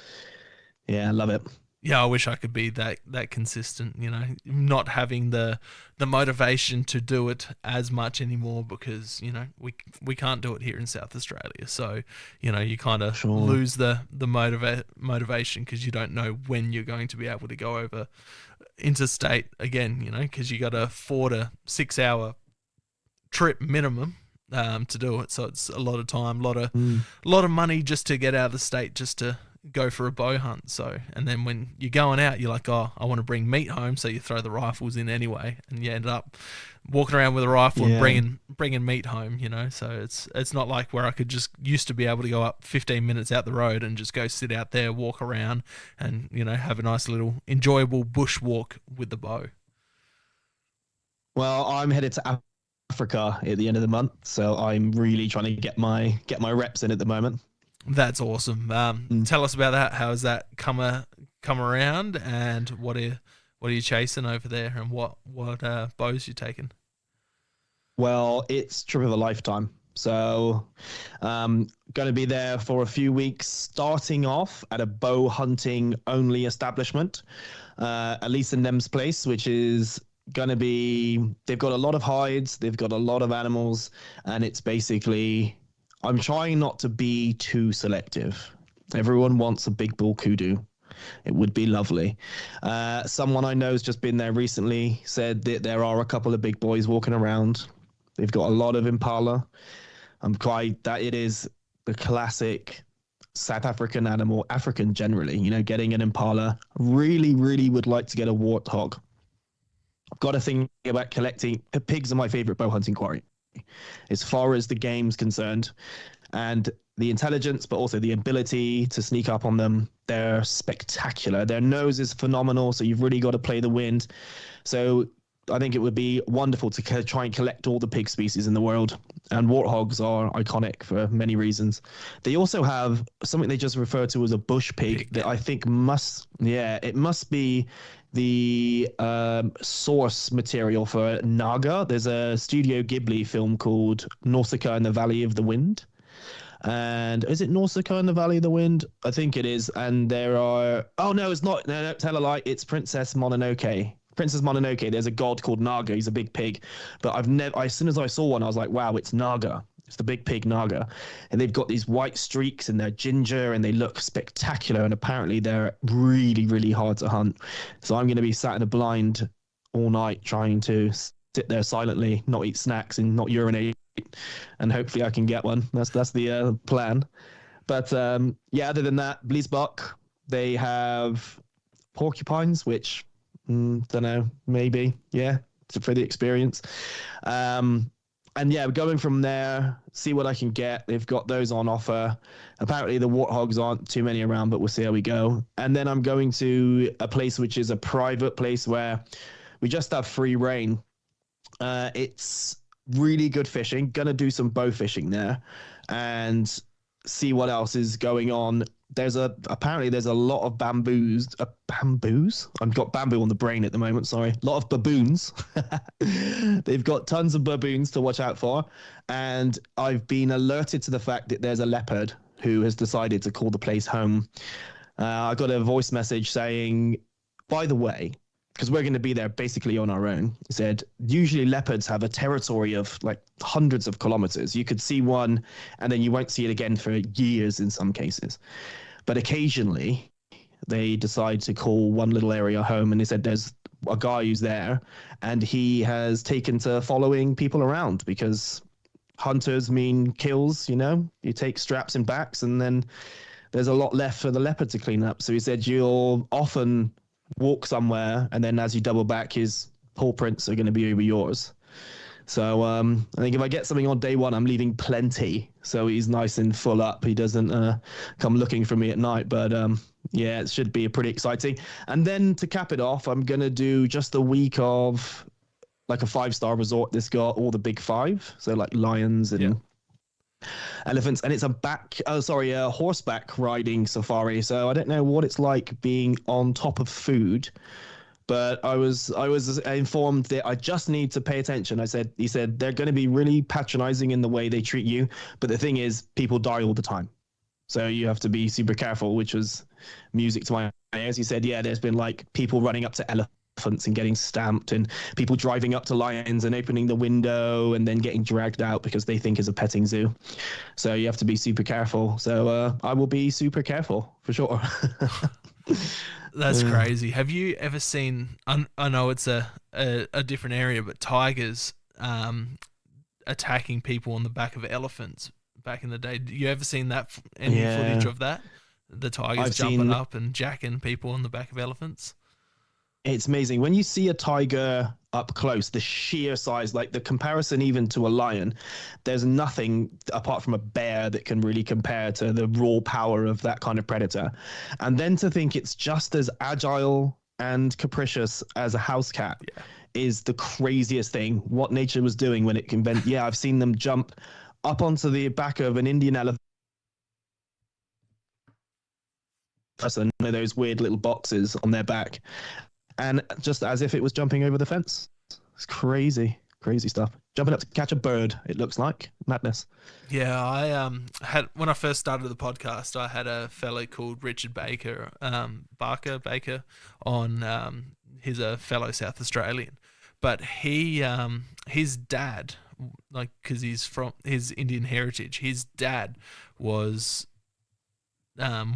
Yeah, I love it. Yeah, I wish I could be that consistent. Not having the motivation to do it as much anymore, because we can't do it here in South Australia. So you kind of lose the motivation, because you don't know when you're going to be able to go over interstate again, because you got a 4 to 6 hour trip minimum to do it. So it's a lot of time, lot of money just to get out of the state, just to go for a bow hunt. So, and then when you're going out, you're like, oh, I want to bring meat home, so you throw the rifles in anyway, and you end up walking around with a rifle and bringing meat home. So it's not like where I could just used to be able to go up 15 minutes out the road and just go sit out there, walk around, and have a nice little enjoyable bush walk with the bow. Well, I'm headed to Africa at the end of the month, so I'm really trying to get my reps in at the moment. That's awesome. Tell us about that. How has that come around, and what are you chasing over there, and what bows you taking? Well, it's trip of a lifetime. So, going to be there for a few weeks, starting off at a bow hunting only establishment, at least in them's place, which is going to be, they've got a lot of hides, they've got a lot of animals, and it's basically, I'm trying not to be too selective. Everyone wants a big bull kudu. It would be lovely. Someone I know has just been there recently, said that there are a couple of big boys walking around. They've got a lot of impala. It is the classic South African animal, African generally, getting an impala. Really, really would like to get a warthog. I've got a thing about collecting. Pigs are my favorite bow hunting quarry, as far as the game's concerned. And the intelligence, but also the ability to sneak up on them, they're spectacular. Their nose is phenomenal, so you've really got to play the wind. So I think it would be wonderful to try and collect all the pig species in the world. And warthogs are iconic for many reasons. They also have something they just refer to as a bush pig that I think must be the source material for Naga. There's a Studio Ghibli film called Nausicaa in the Valley of the Wind. And is it Nausicaa in the Valley of the Wind? I think it is. And there are... Oh, no, it's not. No, tell a lie. It's Princess Mononoke. There's a god called Naga. He's a big pig. But as soon as I saw one, I was like, wow, it's Naga. It's the big pig Naga. And they've got these white streaks and they're ginger and they look spectacular. And apparently they're really, really hard to hunt. So I'm going to be sat in a blind all night trying to sit there silently, not eat snacks and not urinate. And hopefully I can get one. That's the plan. But other than that, Bliesbach, they have porcupines, which don't know, maybe, for the experience. And going from there, see what I can get. They've got those on offer. Apparently the warthogs aren't too many around, but we'll see how we go. And then I'm going to a place which is a private place where we just have free reign. It's really good fishing. Gonna do some bow fishing there and see what else is going on. Apparently there's a lot of bamboos. I've got bamboo on the brain at the moment, sorry. A lot of baboons. They've got tons of baboons to watch out for. And I've been alerted to the fact that there's a leopard who has decided to call the place home. I got a voice message saying, by the way, because we're going to be there basically on our own. He said, usually leopards have a territory of like hundreds of kilometers. You could see one and then you won't see it again for years in some cases. But occasionally they decide to call one little area home. And he said there's a guy who's there and he has taken to following people around because hunters mean kills, you take straps and backs and then there's a lot left for the leopard to clean up. So he said you'll often walk somewhere and then as you double back his paw prints are going to be over yours. So I think if I get something on day one, I'm leaving plenty so he's nice and full up. He doesn't come looking for me at night, but it should be pretty exciting. And then to cap it off, I'm going to do just a week of like a 5-star resort that's got all the big 5, so like lions and elephants, and it's a horseback riding safari. So I don't know what it's like being on top of food, but I was informed that I just need to pay attention. He said they're going to be really patronizing in the way they treat you, but the thing is people die all the time, so you have to be super careful, which was music to my ears. He said there's been like people running up to elephants and getting stamped and people driving up to lions and opening the window and then getting dragged out because they think it's a petting zoo. So you have to be super careful. So I will be super careful for sure. That's crazy. Have you ever seen, I know it's a different area, but tigers attacking people on the back of elephants back in the day? You ever seen that, any footage of that? the tigers I've jumping seen up and jacking people on the back of elephants. It's amazing when you see a tiger up close, the sheer size, like the comparison even to a lion. There's nothing apart from a bear that can really compare to the raw power of that kind of predator. And then to think it's just as agile and capricious as a house cat is the craziest thing. What nature was doing when it can bend. Yeah, I've seen them jump up onto the back of an Indian elephant. One of those weird little boxes on their back, and just as if it was jumping over the fence. It's crazy stuff. Jumping up to catch a bird, it looks like. Madness. Yeah, I had, when I first started the podcast, I had a fellow called Richard Baker, Baker on. He's a fellow South Australian, but his dad, like, because he's from his Indian heritage, his dad was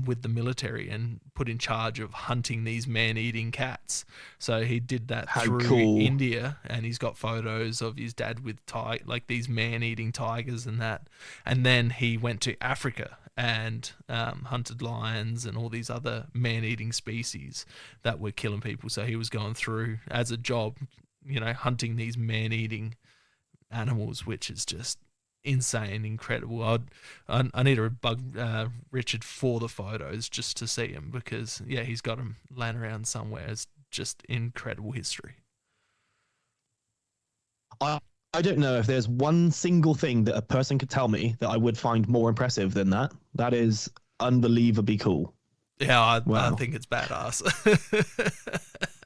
with the military and put in charge of hunting these man-eating cats. So he did that through India, and he's got photos of his dad with like these man-eating tigers and that. And then he went to Africa and hunted lions and all these other man-eating species that were killing people. So he was going through as a job, hunting these man-eating animals, which is just insane, incredible. I need to bug Richard for the photos just to see him, because he's got them laying around somewhere. It's just incredible history. I don't know if there's one single thing that a person could tell me that I would find more impressive than that. That is unbelievably cool. Yeah, I think it's badass.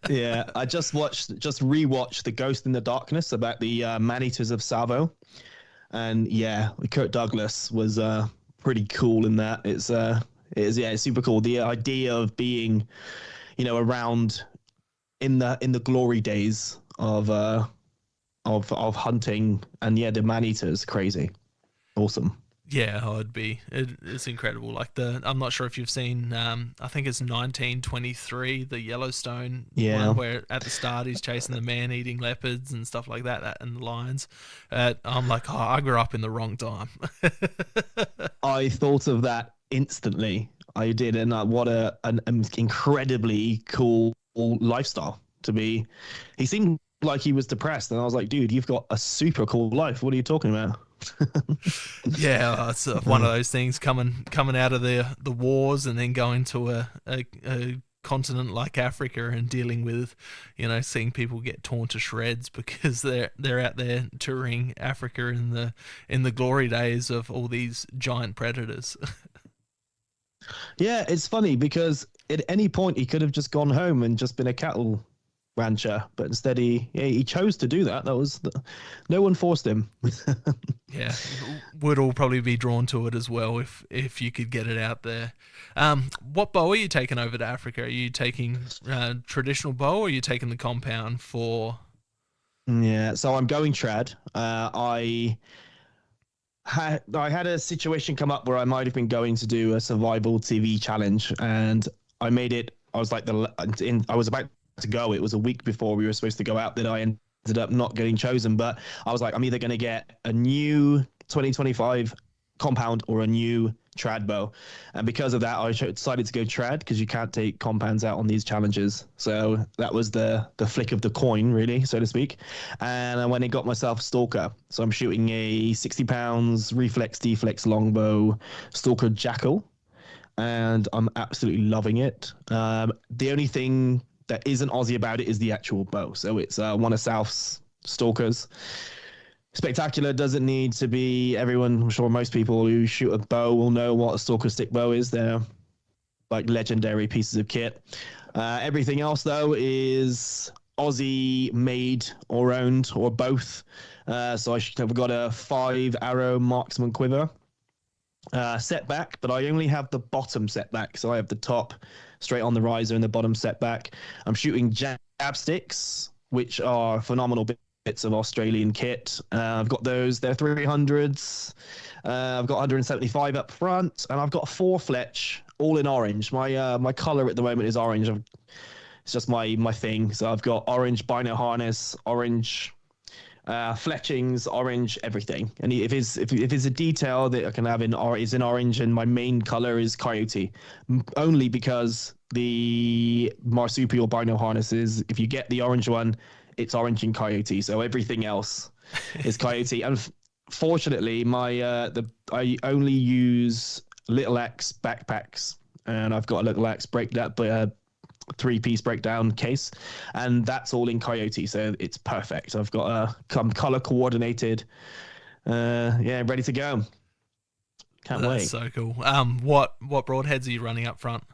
Yeah, I just rewatched The Ghost in the Darkness about the man-eaters of Tsavo. And Kirk Douglas was pretty cool in that. It's super cool. The idea of being, around in the glory days of hunting, and the man-eaters, crazy, awesome. Yeah, it's incredible. Like I'm not sure if you've seen, I think it's 1923, the Yellowstone one, where at the start he's chasing the man-eating leopards and stuff like that and the lions. I'm like, I grew up in the wrong time. I thought of that instantly. I did, and what an incredibly cool lifestyle to be. He seemed like he was depressed, and I was like, dude, you've got a super cool life. What are you talking about? Yeah, it's one of those things coming out of the wars and then going to a continent like Africa and dealing with, seeing people get torn to shreds because they're out there touring Africa in the glory days of all these giant predators. Yeah, it's funny because at any point he could have just gone home and just been a cattle rancher, but instead he chose to do that. No one forced him. Yeah, would all probably be drawn to it as well if you could get it out there. What bow are you taking over to Africa? Are you taking traditional bow, or are you taking the compound for? Yeah, so I'm going trad. I had a situation come up where I might have been going to do a survival TV challenge, and I made it. I was like I was about to go. It was a week before we were supposed to go out that I ended up not getting chosen, but I was like, I'm either going to get a new 2025 compound or a new trad bow, and because of that I decided to go trad, because you can't take compounds out on these challenges. So that was the flick of the coin, really, so to speak. And I went and got myself a stalker, so I'm shooting a 60 pounds reflex deflex longbow stalker jackal, and I'm absolutely loving it. The only thing that isn't Aussie about it is the actual bow. So it's one of South's stalkers. Spectacular, doesn't need to be everyone. I'm sure most people who shoot a bow will know what a stalker stick bow is. They're like legendary pieces of kit. Everything else, though, is Aussie made or owned or both. So I've got a 5-arrow marksman quiver setback, but I only have the bottom setback. So I have the top straight on the riser and the bottom setback. I'm shooting jab sticks, which are phenomenal bits of Australian kit. I've got those. They're 300s. I've got 175 up front, and I've got 4 Fletch, all in orange. My color at the moment is orange. It's just my thing. So I've got orange bino harness, orange fletchings, orange, everything. And if it's a detail that I can have is in orange, and my main color is coyote, only because the marsupial bino harnesses, if you get the orange one, it's orange and coyote. So everything else is coyote. And fortunately, I only use Little X backpacks, and I've got a Little X break that 3-piece breakdown case, and that's all in coyote, so it's perfect. I've got color coordinated, ready to go. Can't wait. That's so cool. What broadheads are you running up front?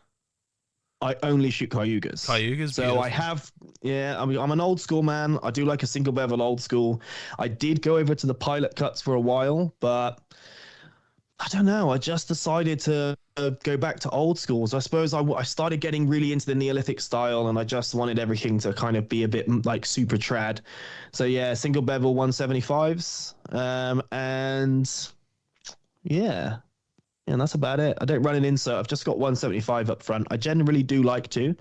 I only shoot Cayugas. So beautiful. I have, I'm an old school man. I do like a single bevel old school. I did go over to the pilot cuts for a while, but I don't know. I just decided to go back to old schools. I suppose I started getting really into the Neolithic style, and I just wanted everything to kind of be a bit like super trad. So yeah, single bevel 175s, and that's about it. I don't run an insert. I've just got 175 up front. I generally do like to,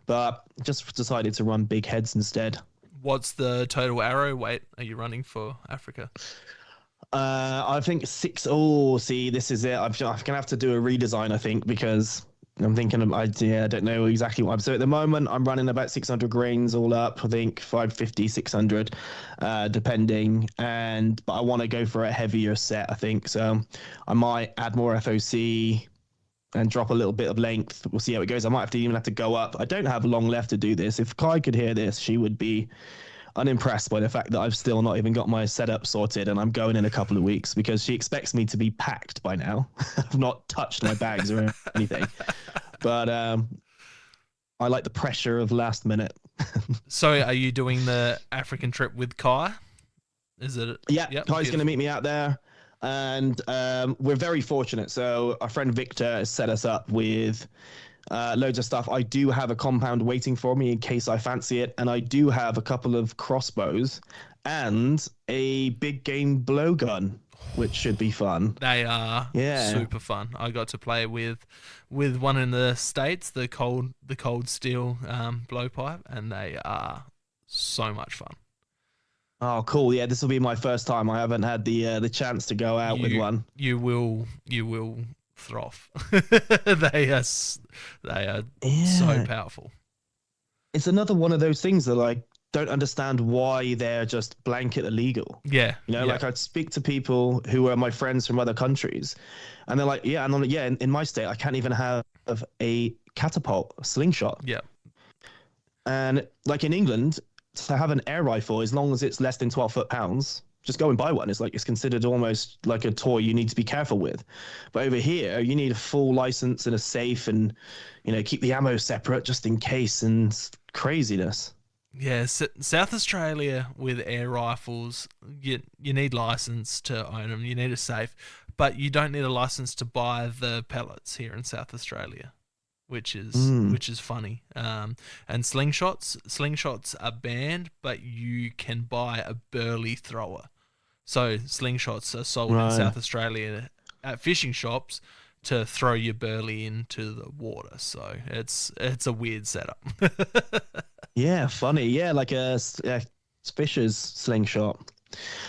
but just decided to run big heads instead. What's the total arrow weight are you running for Africa? I think 6. Oh, see, this is it. I'm gonna have to do a redesign, I think, because I'm thinking I don't know exactly what I'm. So at the moment, I'm running about 600 grains all up. I think 550, 600, depending. But I want to go for a heavier set, I think. So I might add more FOC and drop a little bit of length. We'll see how it goes. I might even have to go up. I don't have long left to do this. If Kai could hear this, she would be unimpressed by the fact that I've still not even got my setup sorted, and I'm going in a couple of weeks because she expects me to be packed by now. I've not touched my bags or anything, but I like the pressure of last minute. So are you doing the African trip with Kai? Is it? Yeah, yep, Kai's going to meet me out there, and we're very fortunate. So our friend Victor has set us up with loads of stuff. I do have a compound waiting for me in case I fancy it, and I do have a couple of crossbows and a big game blowgun, which should be fun. They are super fun. I got to play with one in the States, the cold steel blowpipe, and they are so much fun. Oh, cool! Yeah, this will be my first time. I haven't had the chance to go out with one. You will froth. They are so powerful. It's another one of those things that I don't understand why they're just blanket illegal. Yeah. Like I'd speak to people who are my friends from other countries, and they're like, in my state, I can't even have a catapult, a slingshot. Yeah. And like in England, to have an air rifle, as long as it's less than 12 foot-pounds, just go and buy one. It's considered almost like a toy you need to be careful with. But over here, you need a full license and a safe, and keep the ammo separate just in case, and craziness. Yeah, South Australia with air rifles, you need license to own them. You need a safe, but you don't need a license to buy the pellets here in South Australia, which is funny. And slingshots are banned, but you can buy a burley thrower. So slingshots are sold in South Australia at fishing shops to throw your burley into the water. So it's a weird setup. Yeah, funny. Yeah, like a fisher's slingshot.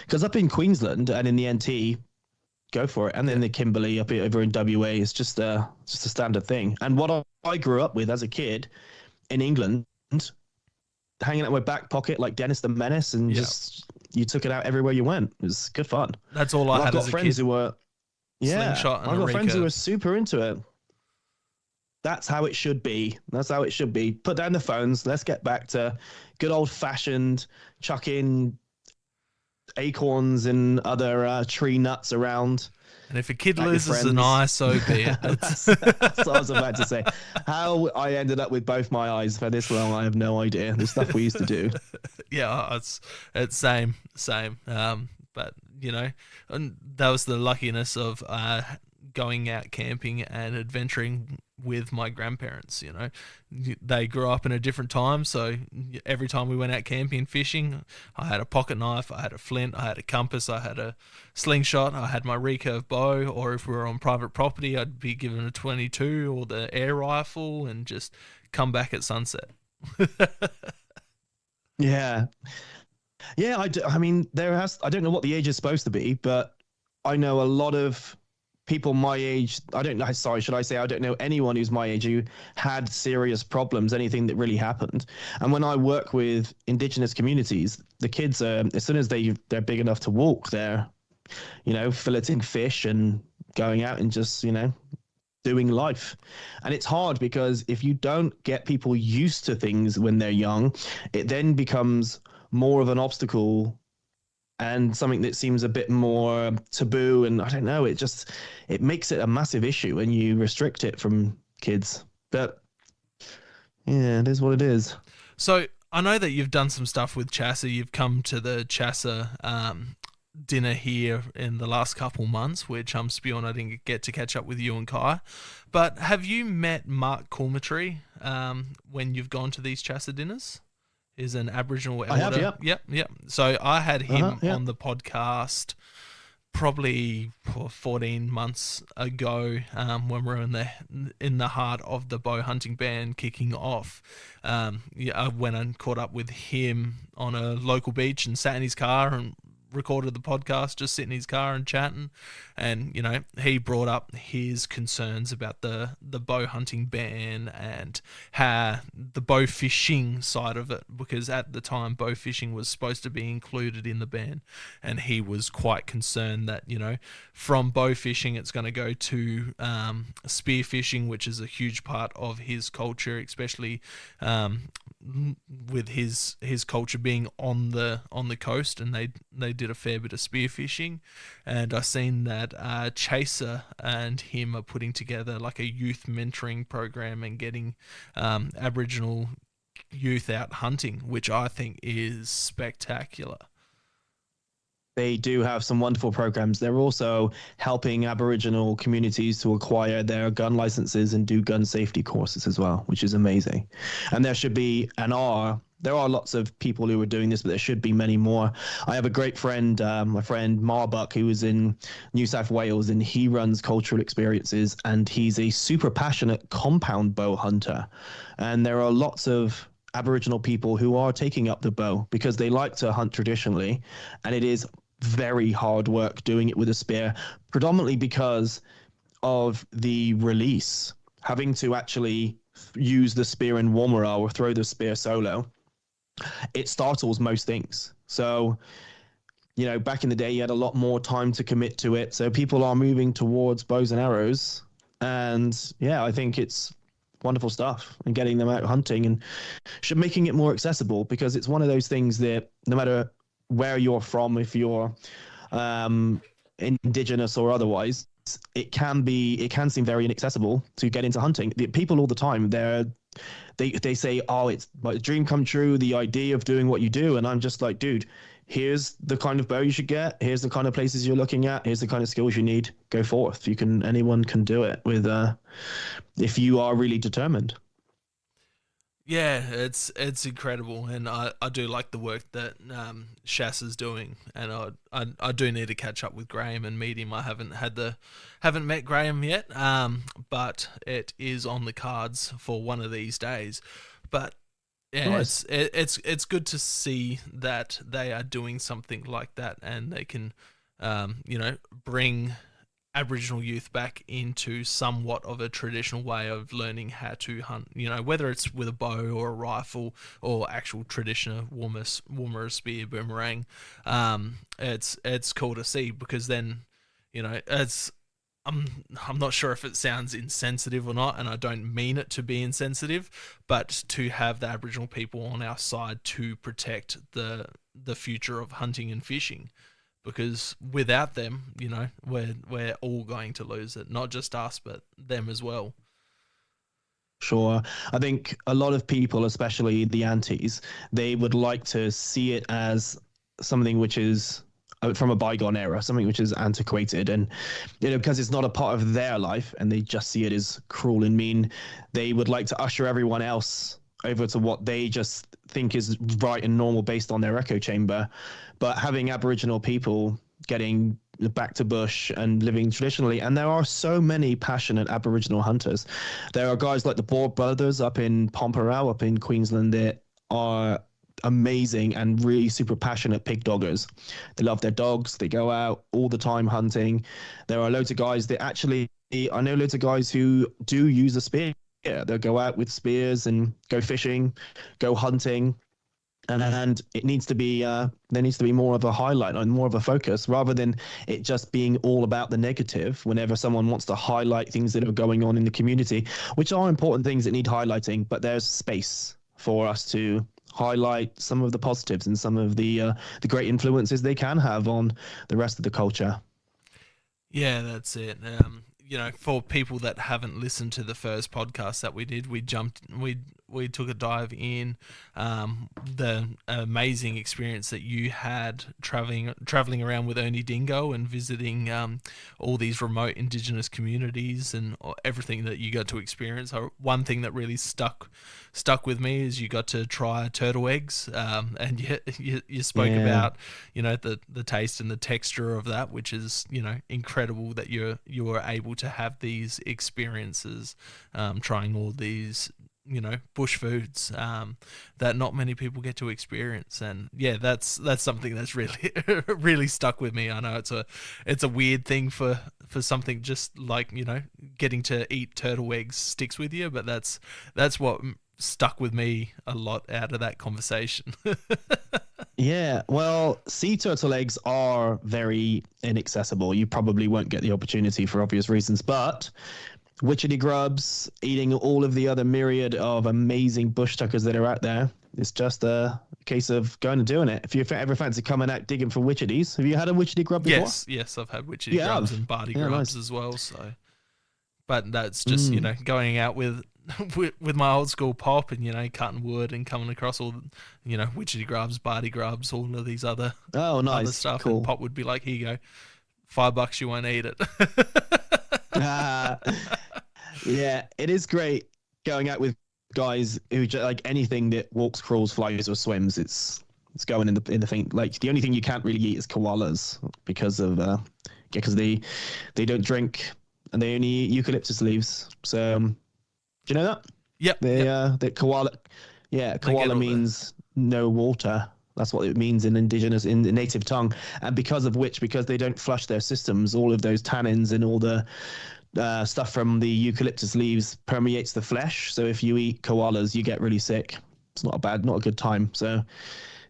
Because up in Queensland and in the NT, go for it. And then the Kimberley over in WA is just a standard thing. And what I grew up with as a kid in England, hanging out in my back pocket like Dennis the Menace, and just you took it out everywhere you went. It was good fun. That's all I had as a kid. I've got friends who were slingshot and I've got friends who are super into it. That's how it should be. Put down the phones. Let's get back to good old fashioned chucking acorns and other tree nuts around. And if a kid loses an eye, so be it. That's what I was about to say. How I ended up with both my eyes for this long, I have no idea. The stuff we used to do. Yeah, it's same. But and that was the luckiness of going out camping and adventuring with my grandparents. They grew up in a different time, so every time we went out camping and fishing, I had a pocket knife, I had a flint, I had a compass, I had a slingshot, I had my recurve bow, or if we were on private property, I'd be given a 22 or the air rifle and just come back at sunset. Yeah. Yeah, I mean, I don't know what the age is supposed to be, but I know a lot of people my age. I don't know. Sorry, should I say I don't know anyone who's my age who had serious problems, anything that really happened. And when I work with indigenous communities, the kids are, as soon as they're big enough to walk, they're, filleting fish and going out and just, doing life. And it's hard because if you don't get people used to things when they're young, it then becomes more of an obstacle and something that seems a bit more taboo. And I don't know, it makes it a massive issue when you restrict it from kids. But yeah, it is what it is. So I know that you've done some stuff with Chassa. You've come to the Chassa dinner here in the last couple months, which I'm spewing I didn't get to catch up with you and Kai. But have you met Mark Coolmetry when you've gone to these Chassa dinners? Is an Aboriginal elder. I have, Yep. So I had him yeah. on the podcast probably 14 months ago when we were in the heart of the bow hunting ban kicking off. I went and caught up with him on a local beach and sat in his car and recorded the podcast, just sitting in his car and chatting. And he brought up his concerns about the bow hunting ban and how the bow fishing side of it, because at the time bow fishing was supposed to be included in the ban, and he was quite concerned that from bow fishing it's going to go to spear fishing, which is a huge part of his culture, especially with his culture being on the coast, and they did a fair bit of spear fishing. And I seen that Chaser and him are putting together like a youth mentoring program and getting Aboriginal youth out hunting, which I think is spectacular. They do have some wonderful programs. They're also helping Aboriginal communities to acquire their gun licenses and do gun safety courses as well, which is amazing. And there should be there are lots of people who are doing this, but there should be many more. I have a great friend, my friend Marbuck, who is in New South Wales, and he runs cultural experiences, and he's a super passionate compound bow hunter. And there are lots of Aboriginal people who are taking up the bow because they like to hunt traditionally, and it is very hard work doing it with a spear, predominantly because of the release, having to actually use the spear in war morale or throw the spear solo. It startles most things. So, back in the day, you had a lot more time to commit to it. So people are moving towards bows and arrows. And yeah, I think it's wonderful stuff, and getting them out hunting and making it more accessible, because it's one of those things that no matter where you're from, if you're indigenous or otherwise, it can seem very inaccessible to get into hunting. The people all the time, they say, oh, it's my dream come true, the idea of doing what you do. And I'm just like, dude, here's the kind of bow you should get. Here's the kind of places you're looking at. Here's the kind of skills you need. Go forth. Anyone can do it with, if you are really determined. Yeah, it's incredible, and I do like the work that Chassa's doing, and I do need to catch up with Graham and meet him. I haven't met Graham yet, but it is on the cards for one of these days. But yeah, nice. It's good to see that they are doing something like that, and they can bring Aboriginal youth back into somewhat of a traditional way of learning how to hunt, whether it's with a bow or a rifle or actual traditional warmer spear, boomerang. It's cool to see, because then, I'm not sure if it sounds insensitive or not, and I don't mean it to be insensitive, but to have the Aboriginal people on our side to protect the future of hunting and fishing. Because without them, we're all going to lose it. Not just us, but them as well. Sure. I think a lot of people, especially the aunties, they would like to see it as something which is from a bygone era, something which is antiquated. And, because it's not a part of their life and they just see it as cruel and mean, they would like to usher everyone else over to what they just think is right and normal based on their echo chamber. But having Aboriginal people getting back to bush and living traditionally, and there are so many passionate Aboriginal hunters. There are guys like the Boer brothers up in Pomperau, up in Queensland, that are amazing and really super passionate pig doggers. They love their dogs. They go out all the time hunting. There are loads of guys that actually, I know loads of guys who do use a spear. They'll go out with spears and go fishing, go hunting. And it needs to be there needs to be more of a highlight and more of a focus, rather than it just being all about the negative. Whenever someone wants to highlight things that are going on in the community, which are important things that need highlighting, but there's space for us to highlight some of the positives and some of the great influences they can have on the rest of the culture. Yeah, that's it. For people that haven't listened to the first podcast that we did, we took a dive in the amazing experience that you had traveling around with Ernie Dingo and visiting all these remote Indigenous communities and everything that you got to experience. One thing that really stuck with me is you got to try turtle eggs, and you spoke about the taste and the texture of that, which is incredible that you were able to have these experiences, trying all these bush foods that not many people get to experience. And yeah, that's something that's really really stuck with me. I know it's a weird thing for something just like getting to eat turtle eggs sticks with you, but that's what stuck with me a lot out of that conversation. Yeah, well, sea turtle eggs are very inaccessible. You probably won't get the opportunity for obvious reasons, but witchetty grubs, eating all of the other myriad of amazing bush tuckers that are out there, it's just a case of going and doing it. If you ever fancy coming out digging for witcheties, have you had a witchetty grub before? Yes, I've had witchetty grubs and barty grubs as well. So, but that's just going out with my old school pop and cutting wood and coming across all witchetty grubs, barty grubs, all of these other other stuff. Cool. And Pop would be like, "Here you go, $5, you won't eat it." Yeah, it is great going out with guys who like anything that walks, crawls, flies, or swims. It's going in the thing. Like the only thing you can't really eat is koalas because they don't drink and they only eat eucalyptus leaves. So do you know that? Yep. The koala. Yeah, koala means no water. That's what it means in the native tongue. And because they don't flush their systems, all of those tannins and all the stuff from the eucalyptus leaves permeates the flesh. So if you eat koalas, you get really sick. It's not a good time. So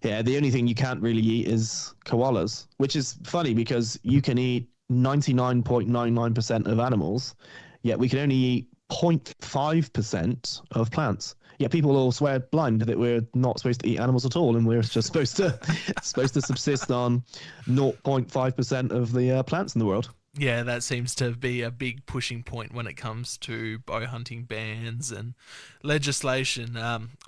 yeah, the only thing you can't really eat is koalas, which is funny because you can eat 99.99% of animals, yet we can only eat 0.5% of plants. Yeah, people all swear blind that we're not supposed to eat animals at all, and we're just supposed to subsist on 0.5% of the plants in the world. Yeah, that seems to be a big pushing point when it comes to bow hunting bans and legislation.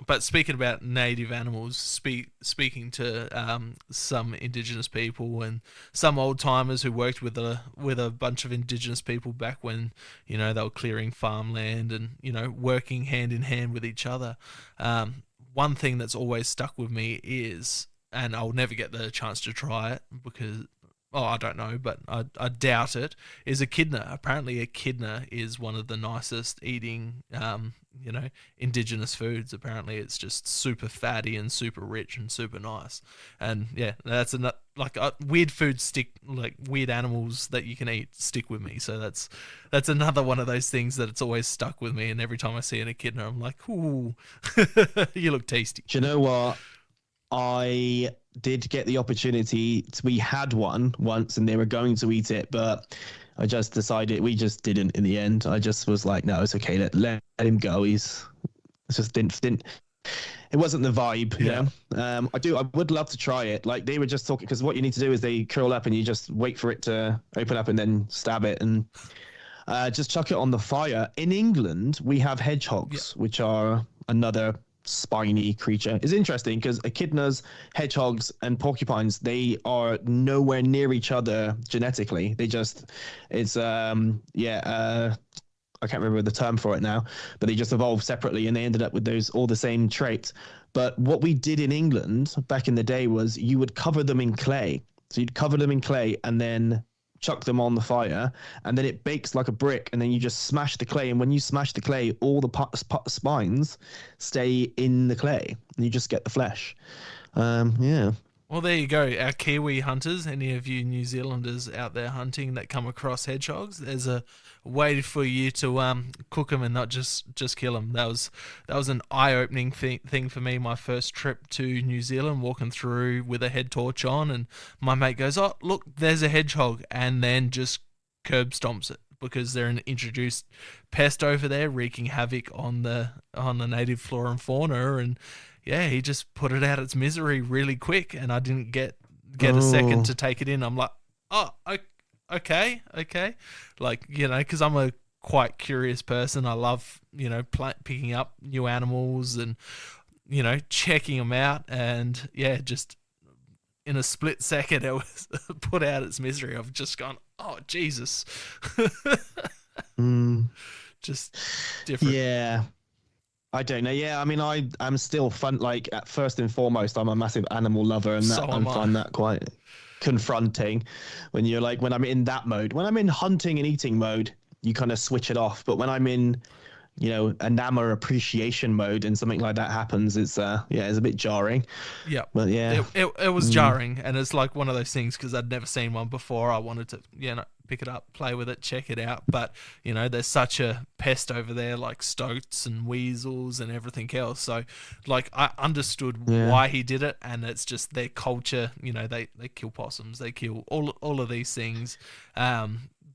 But speaking about native animals, speaking to some Indigenous people and some old timers who worked with a bunch of Indigenous people back when they were clearing farmland and working hand in hand with each other. One thing that's always stuck with me is, and I'll never get the chance to try it because. Oh, I don't know, but I doubt it, is echidna. Apparently echidna is one of the nicest eating, Indigenous foods. Apparently it's just super fatty and super rich and super nice. And yeah, that's weird foods weird animals that you can eat stick with me. So that's another one of those things that it's always stuck with me. And every time I see an echidna, I'm like, ooh, you look tasty. Do you know what? I did get the opportunity we had one once and they were going to eat it, but I just decided we just didn't in the end. I just was like, no, it's okay. Let him go. It wasn't the vibe, I would love to try it. Like they were just talking, because what you need to do is they curl up and you just wait for it to open up and then stab it and just chuck it on the fire. In England, we have hedgehogs, which are another spiny creature. Is interesting because echidnas, hedgehogs, and porcupines, they are nowhere near each other genetically. I can't remember the term for it now, but they just evolved separately and they ended up with all the same traits. But what we did in England back in the day was you would cover them in clay. So you'd cover them in clay and then chuck them on the fire, and then it bakes like a brick, and then you just smash the clay, and when you smash the clay, all the spines stay in the clay, and you just get the flesh. Yeah. Well, there you go. Our Kiwi hunters, any of you New Zealanders out there hunting that come across hedgehogs, there's a way for you to cook them and not just kill them. That was an eye-opening thing for me. My first trip to New Zealand, walking through with a head torch on, and my mate goes, "Oh, look, there's a hedgehog," and then just curb stomps it because they're an introduced pest over there, wreaking havoc on the native flora and fauna. And yeah, he just put it out its misery really quick, and I didn't get a second to take it in. I'm like, oh, okay, like, you know, because I'm a quite curious person. I love, you know, picking up new animals and, you know, checking them out, and yeah, just in a split second it was put out its misery. I've just gone, oh Jesus. Just different. Yeah. I don't know. Yeah, I mean, I'm still fun. Like, at first and foremost, I'm a massive animal lover, and that, I find that quite confronting. When you're like, when I'm in that mode, when I'm in hunting and eating mode, you kind of switch it off. But when I'm in, you know, a NAMA appreciation mode and something like that happens, it's it's a bit jarring. Yeah, but yeah, it was jarring, and it's like one of those things because I'd never seen one before. I wanted to, you know, pick it up, play with it, check it out. But, you know, there's such a pest over there, like stoats and weasels and everything else. So, like, I understood why he did it, and it's just their culture. You know, they kill possums, they kill all of these things,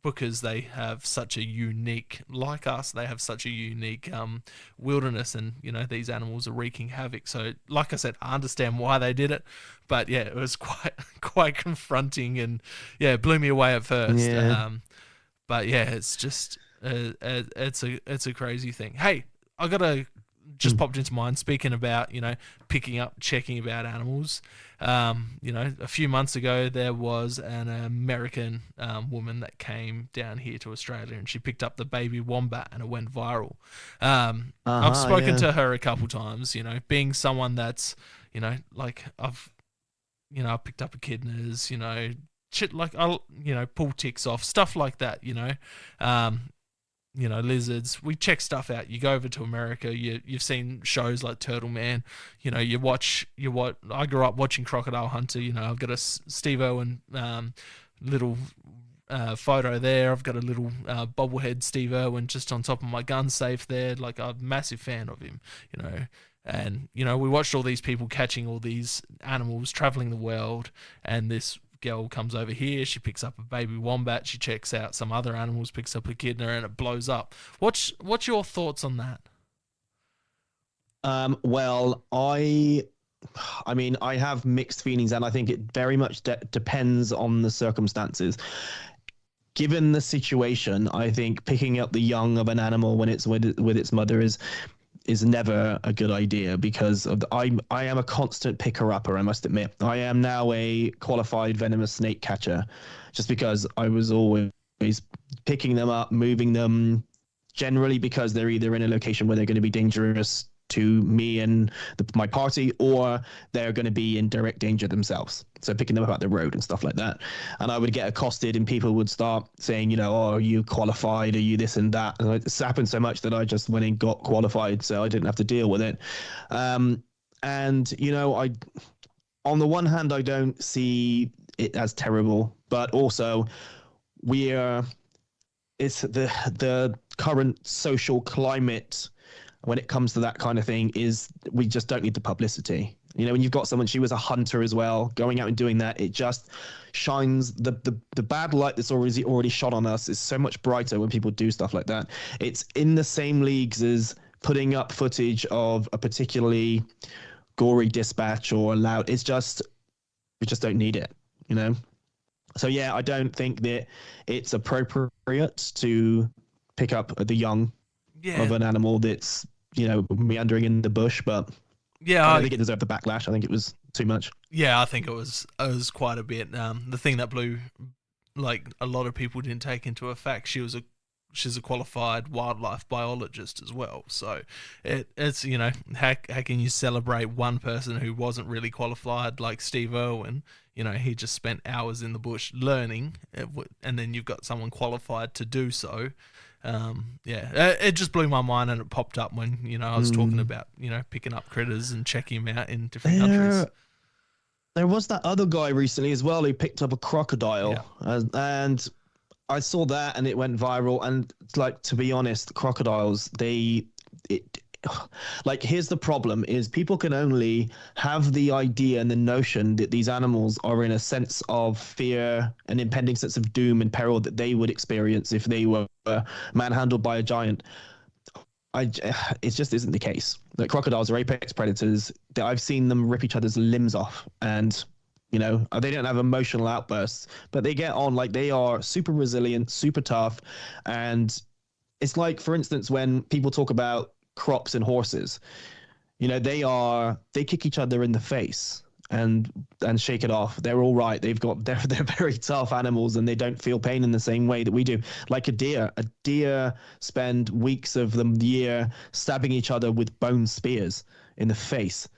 because they have such a unique, like us, they have such a unique wilderness, and, you know, these animals are wreaking havoc. So, like I said, I understand why they did it, but yeah, it was quite confronting, and yeah, it blew me away at first. Yeah. But yeah, it's just it's a crazy thing. Hey, I gotta just popped into mind. Speaking about, you know, picking up, checking about animals. You know, a few months ago there was an American woman that came down here to Australia, and she picked up the baby wombat, and it went viral. I've spoken to her a couple times. You know, being someone that's, you know, like I've picked up echidnas, you know, shit, like I'll, you know, pull ticks off, stuff like that, you know, lizards. We check stuff out. You go over to America, you've seen shows like Turtle Man, you know, you watch. I grew up watching Crocodile Hunter. You know, I've got a Steve Owen little photo there. I've got a little bobblehead Steve Owen just on top of my gun safe there. Like, I'm a massive fan of him, you know. And, you know, we watched all these people catching all these animals, traveling the world, and this girl comes over here, she picks up a baby wombat, she checks out some other animals, picks up a echidna, and it blows up. What's your thoughts on that? Well, I mean, I have mixed feelings, and I think it very much depends on the circumstances. Given the situation, I think picking up the young of an animal when it's with its mother is never a good idea, because I am a constant picker-upper, I must admit. I am now a qualified venomous snake catcher, just because I was always picking them up, moving them, generally because they're either in a location where they're going to be dangerous to me and my party, or they're going to be in direct danger themselves. So picking them up at the road and stuff like that. And I would get accosted, and people would start saying, you know, oh, are you qualified? Are you this and that? And it's happened so much that I just went and got qualified, so I didn't have to deal with it. And, you know, on the one hand, I don't see it as terrible, but also it's the current social climate when it comes to that kind of thing is we just don't need the publicity. You know, when you've got someone, she was a hunter as well, going out and doing that, it just shines the bad light that's already shot on us is so much brighter when people do stuff like that. It's in the same leagues as putting up footage of a particularly gory dispatch or loud. It's just, we just don't need it, you know? So yeah, I don't think that it's appropriate to pick up the young of an animal that's, you know, meandering in the bush, but yeah, I don't think it deserved the backlash. I think it was too much. Yeah, I think it was quite a bit. The thing that blew, like, a lot of people didn't take into effect, she was she's a qualified wildlife biologist as well. So it's how can you celebrate one person who wasn't really qualified like Steve Irwin? He just spent hours in the bush learning, and then you've got someone qualified to do so. It just blew my mind, and it popped up when I was talking about picking up critters and checking them out in different countries. There was that other guy recently as well who picked up a crocodile, and I saw that and it went viral. And like, to be honest, crocodiles, here's the problem: is people can only have the idea and the notion that these animals are in a sense of fear, an impending sense of doom and peril that they would experience if they were manhandled by a giant. It just isn't the case. Like, crocodiles are apex predators. I've seen them rip each other's limbs off, and they don't have emotional outbursts, but they get on. Like, they are super resilient, super tough. And it's like, for instance, when people talk about crocs and horses, they kick each other in the face and shake it off. They're all right. They're very tough animals, and they don't feel pain in the same way that we do. Like a deer spend weeks of the year stabbing each other with bone spears in the face.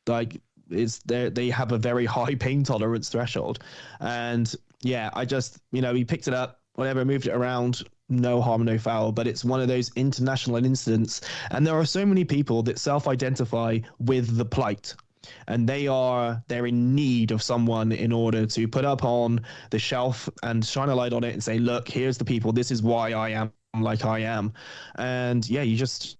Like, they have a very high pain tolerance threshold. And I just, he picked it up, whatever, moved it around, no harm, no foul. But it's one of those international incidents, and there are so many people that self-identify with the plight, and they're in need of someone in order to put up on the shelf and shine a light on it and say, look, here's the people, this is why I am like I am. And you just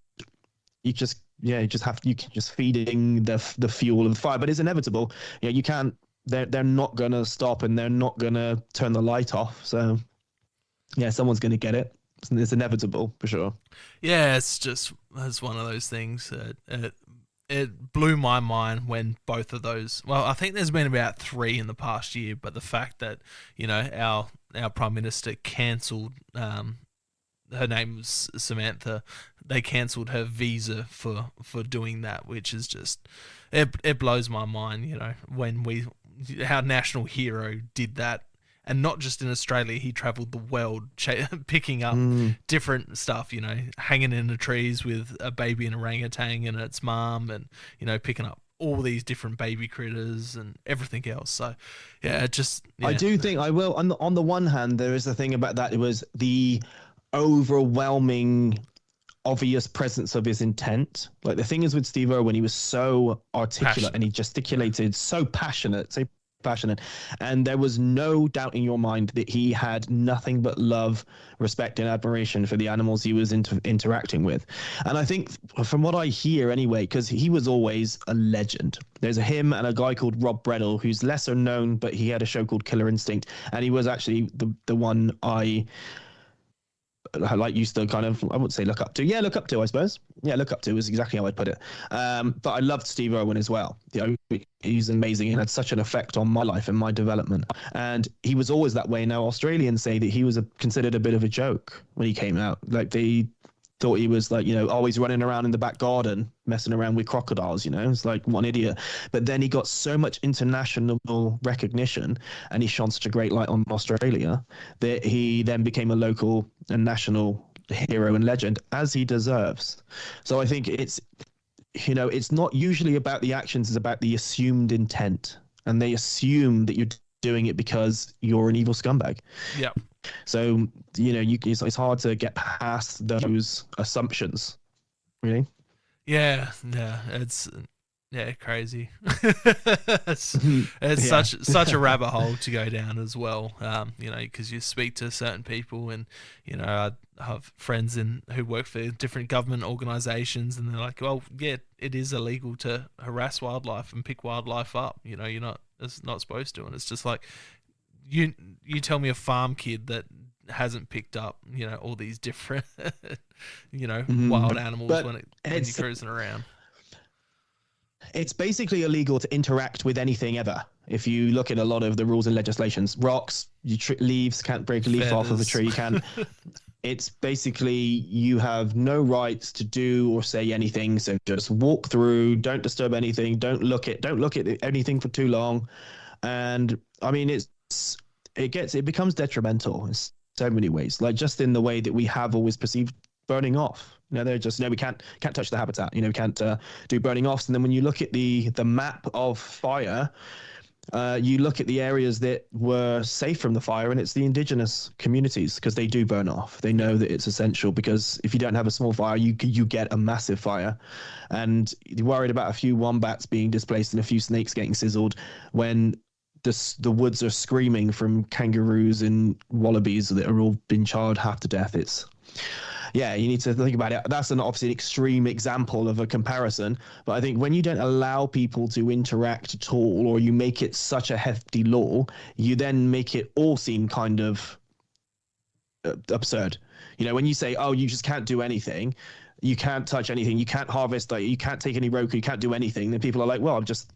feeding the fuel of the fire. But it's inevitable. You can't, they're not gonna stop, and they're not gonna turn the light off. So someone's gonna get it. It's inevitable for sure. It's one of those things. It blew my mind when both of those. Well, I think there's been about 3 in the past year, but the fact that our Prime Minister cancelled. Her name was Samantha. They cancelled her visa for doing that, which is just it blows my mind. When our national hero did that. And not just in Australia, he travelled the world picking up different stuff, hanging in the trees with a baby and orangutan and its mum, and, picking up all these different baby critters and everything else. So, I do think I will. On the one hand, there is the thing about that. It was the overwhelming, obvious presence of his intent. Like, the thing is with Steve Irwin, he was so articulate and he gesticulated so passionate, and there was no doubt in your mind that he had nothing but love, respect, and admiration for the animals he was interacting with. And I think, from what I hear anyway, because he was always a legend, there's him and a guy called Rob Bredel, who's lesser known, but he had a show called Killer Instinct, and he was actually the one I used to kind of, I wouldn't say look up to, I suppose. Look up to is exactly how I'd put it. But I loved Steve Irwin as well. He's amazing and had such an effect on my life and my development. And he was always that way. Now, Australians say that he was considered a bit of a joke when he came out. Like, they thought he was like, always running around in the back garden, messing around with crocodiles, it's like, one idiot. But then he got so much international recognition, and he shone such a great light on Australia, that he then became a local and national hero and legend, as he deserves. So I think it's not usually about the actions, it's about the assumed intent. And they assume that you're doing it because you're an evil scumbag. Yeah. So, it's hard to get past those assumptions, really. Yeah, it's crazy. it's such a rabbit hole to go down as well. Because you speak to certain people, and I have friends who work for different government organisations, and they're like, well, it is illegal to harass wildlife and pick wildlife up. It's not supposed to, and it's just like, you tell me a farm kid that hasn't picked up, all these different, wild animals when you're cruising around. It's basically illegal to interact with anything ever. If you look at a lot of the rules and legislations, rocks, leaves, can't break a leaf Feathers. Off of a tree, you can't. It's basically, you have no rights to do or say anything. So just walk through, don't disturb anything, don't look at anything for too long. And I mean, it becomes detrimental. so many ways, like just in the way that we have always perceived burning off. They're just we can't touch the habitat. We can't do burning offs. And then when you look at the map of fire, you look at the areas that were safe from the fire, and it's the indigenous communities, because they do burn off. They know that it's essential, because if you don't have a small fire, you get a massive fire. And you're worried about a few wombats being displaced and a few snakes getting sizzled when the woods are screaming from kangaroos and wallabies that are all been charred half to death. You need to think about it. That's obviously an extreme example of a comparison. But I think when you don't allow people to interact at all, or you make it such a hefty law, you then make it all seem kind of absurd. When you say, oh, you just can't do anything, you can't touch anything, you can't harvest, you can't take any roku, you can't do anything, then people are like, well, I'm just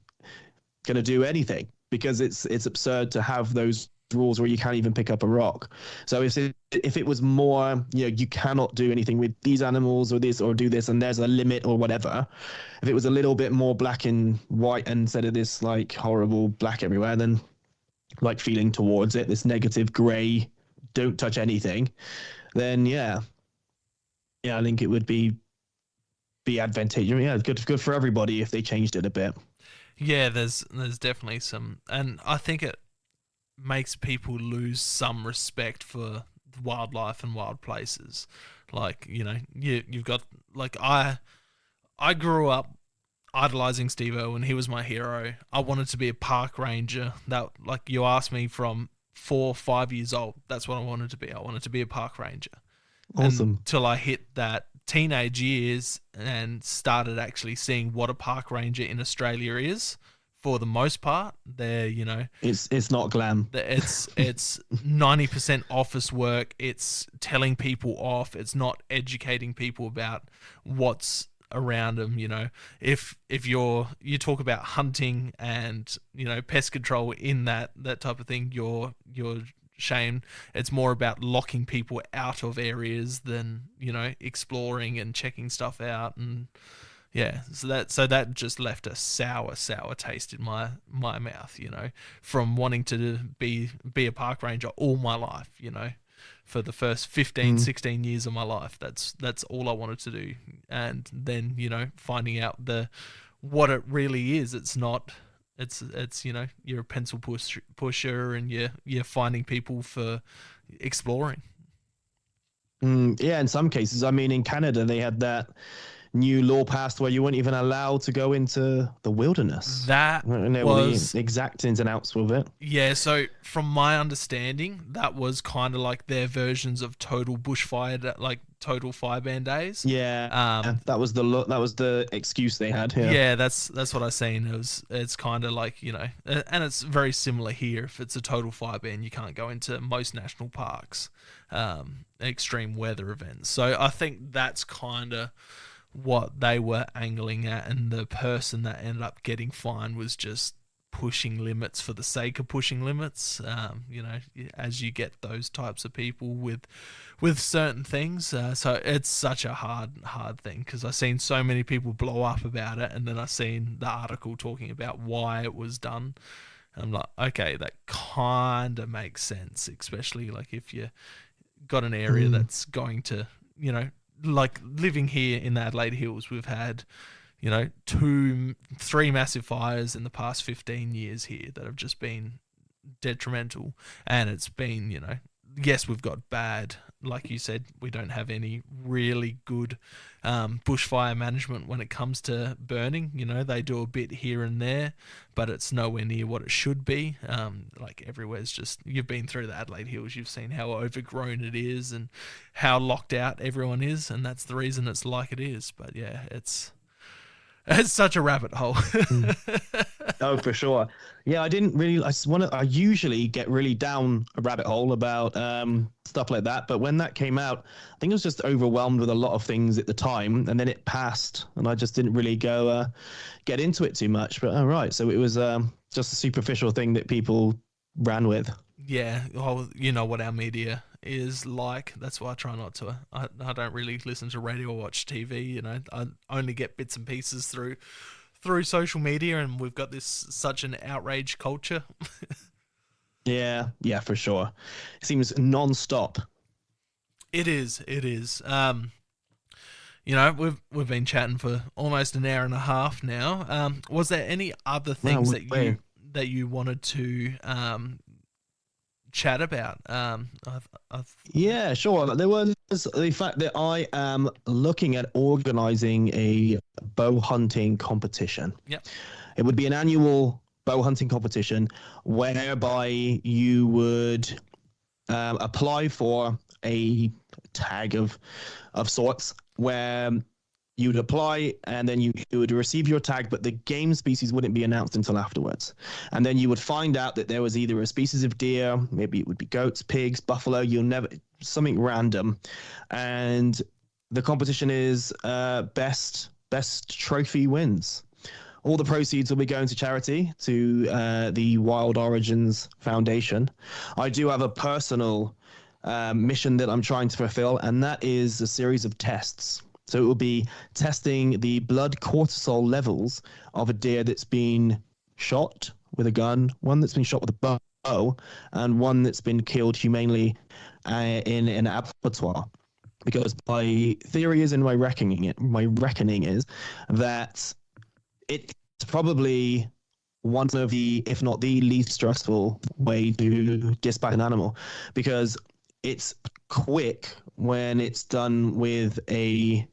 going to do anything, because it's absurd to have those rules where you can't even pick up a rock. So if it was more, you cannot do anything with these animals or this or do this, and there's a limit or whatever, if it was a little bit more black and white instead of this like horrible black everywhere, then like feeling towards it, this negative gray, don't touch anything, then I think it would be advantageous. Good for everybody if they changed it a bit. Yeah, there's definitely some, and I think it makes people lose some respect for wildlife and wild places. Like, you've got, like, I grew up idolizing Steve-O, and he was my hero. I wanted to be a park ranger. That, like, you asked me from 4 or 5 years old, that's what I wanted to be. I wanted to be a park ranger. Awesome. Until I hit that teenage years and started actually seeing what a park ranger in Australia is. For the most part, they're, it's not glam. It's 90% office work. It's telling people off. It's not educating people about what's around them. If you talk about hunting and pest control in that type of thing, you're shamed. It's more about locking people out of areas than exploring and checking stuff out. And yeah, so that just left a sour taste in my mouth, from wanting to be a park ranger all my life, for the first 15, 16 years of my life. That's all I wanted to do. And then, finding out what it really is. It's not, it's you're a pencil pusher, and you're finding people for exploring. Yeah, in some cases. I mean, in Canada, they had that new law passed where you weren't even allowed to go into the wilderness. That was the exact ins and outs with it. Yeah, so from my understanding, that was kind of like their versions of total bushfire, like total fireban days. Yeah, that was the excuse they had here. Yeah, that's what I seen. It's kind of like, and it's very similar here. If it's a total fireban, you can't go into most national parks, extreme weather events. So I think that's kind of what they were angling at, and the person that ended up getting fined was just pushing limits for the sake of pushing limits. As you get those types of people with certain things, so it's such a hard thing, because I've seen so many people blow up about it, and then I've seen the article talking about why it was done. I'm like, okay, that kind of makes sense, especially like if you got an area that's going to, like living here in the Adelaide Hills, we've had, 3 massive fires in the past 15 years here that have just been detrimental. And it's been, yes, we've got bad, like you said, we don't have any really good bushfire management when it comes to burning. They do a bit here and there, but it's nowhere near what it should be. Like everywhere's just, you've been through the Adelaide Hills, you've seen how overgrown it is and how locked out everyone is, and that's the reason it's like it is. But yeah, it's such a rabbit hole. Oh, for sure. Yeah, I usually get really down a rabbit hole about stuff like that. But when that came out, I think I was just overwhelmed with a lot of things at the time. And then it passed, and I just didn't really go get into it too much. But right, so it was just a superficial thing that people ran with. Yeah, well, you know what our media is like. That's why I try not to. I don't really listen to radio or watch TV. I only get bits and pieces through social media, and we've got such an outrage culture. Yeah, for sure. It seems non-stop. It is. It is. We've been chatting for almost an hour and a half now. Was there any other things Wow, that you wanted to chat about? yeah, sure. There was the fact that I am looking at organizing a bow hunting competition. Yep. It would be an annual bow hunting competition whereby you would apply for a tag of sorts where you would apply and then you would receive your tag, but the game species wouldn't be announced until afterwards. And then you would find out that there was either a species of deer, maybe it would be goats, pigs, buffalo, something random. And the competition is best trophy wins. All the proceeds will be going to charity, to the Wild Origins Foundation. I do have a personal mission that I'm trying to fulfill, and that is a series of tests. So it will be testing the blood cortisol levels of a deer that's been shot with a gun, one that's been shot with a bow, and one that's been killed humanely in an abattoir. Because my theory is, and my reckoning is that it's probably one of the, if not the least stressful way to dispatch an animal, because it's quick when it's done with a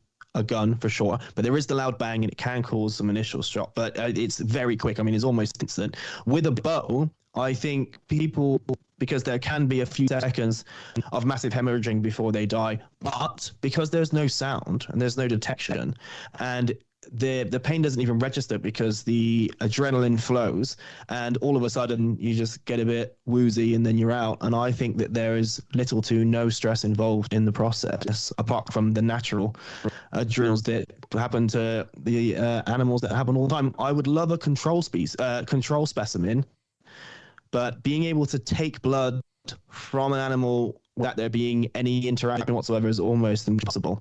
gun for sure, but there is the loud bang and it can cause some initial shock, but it's very quick. I mean, it's almost instant. With a bow, I think people, because there can be a few seconds of massive hemorrhaging before they die, but because there's no sound and there's no detection, and the pain doesn't even register because the adrenaline flows, and all of a sudden you just get a bit woozy and then you're out. And I think that there is little to no stress involved in the process, apart from the natural adrenals that happen to the animals that happen all the time. I would love a control specimen, but being able to take blood from an animal without there being any interaction whatsoever is almost impossible.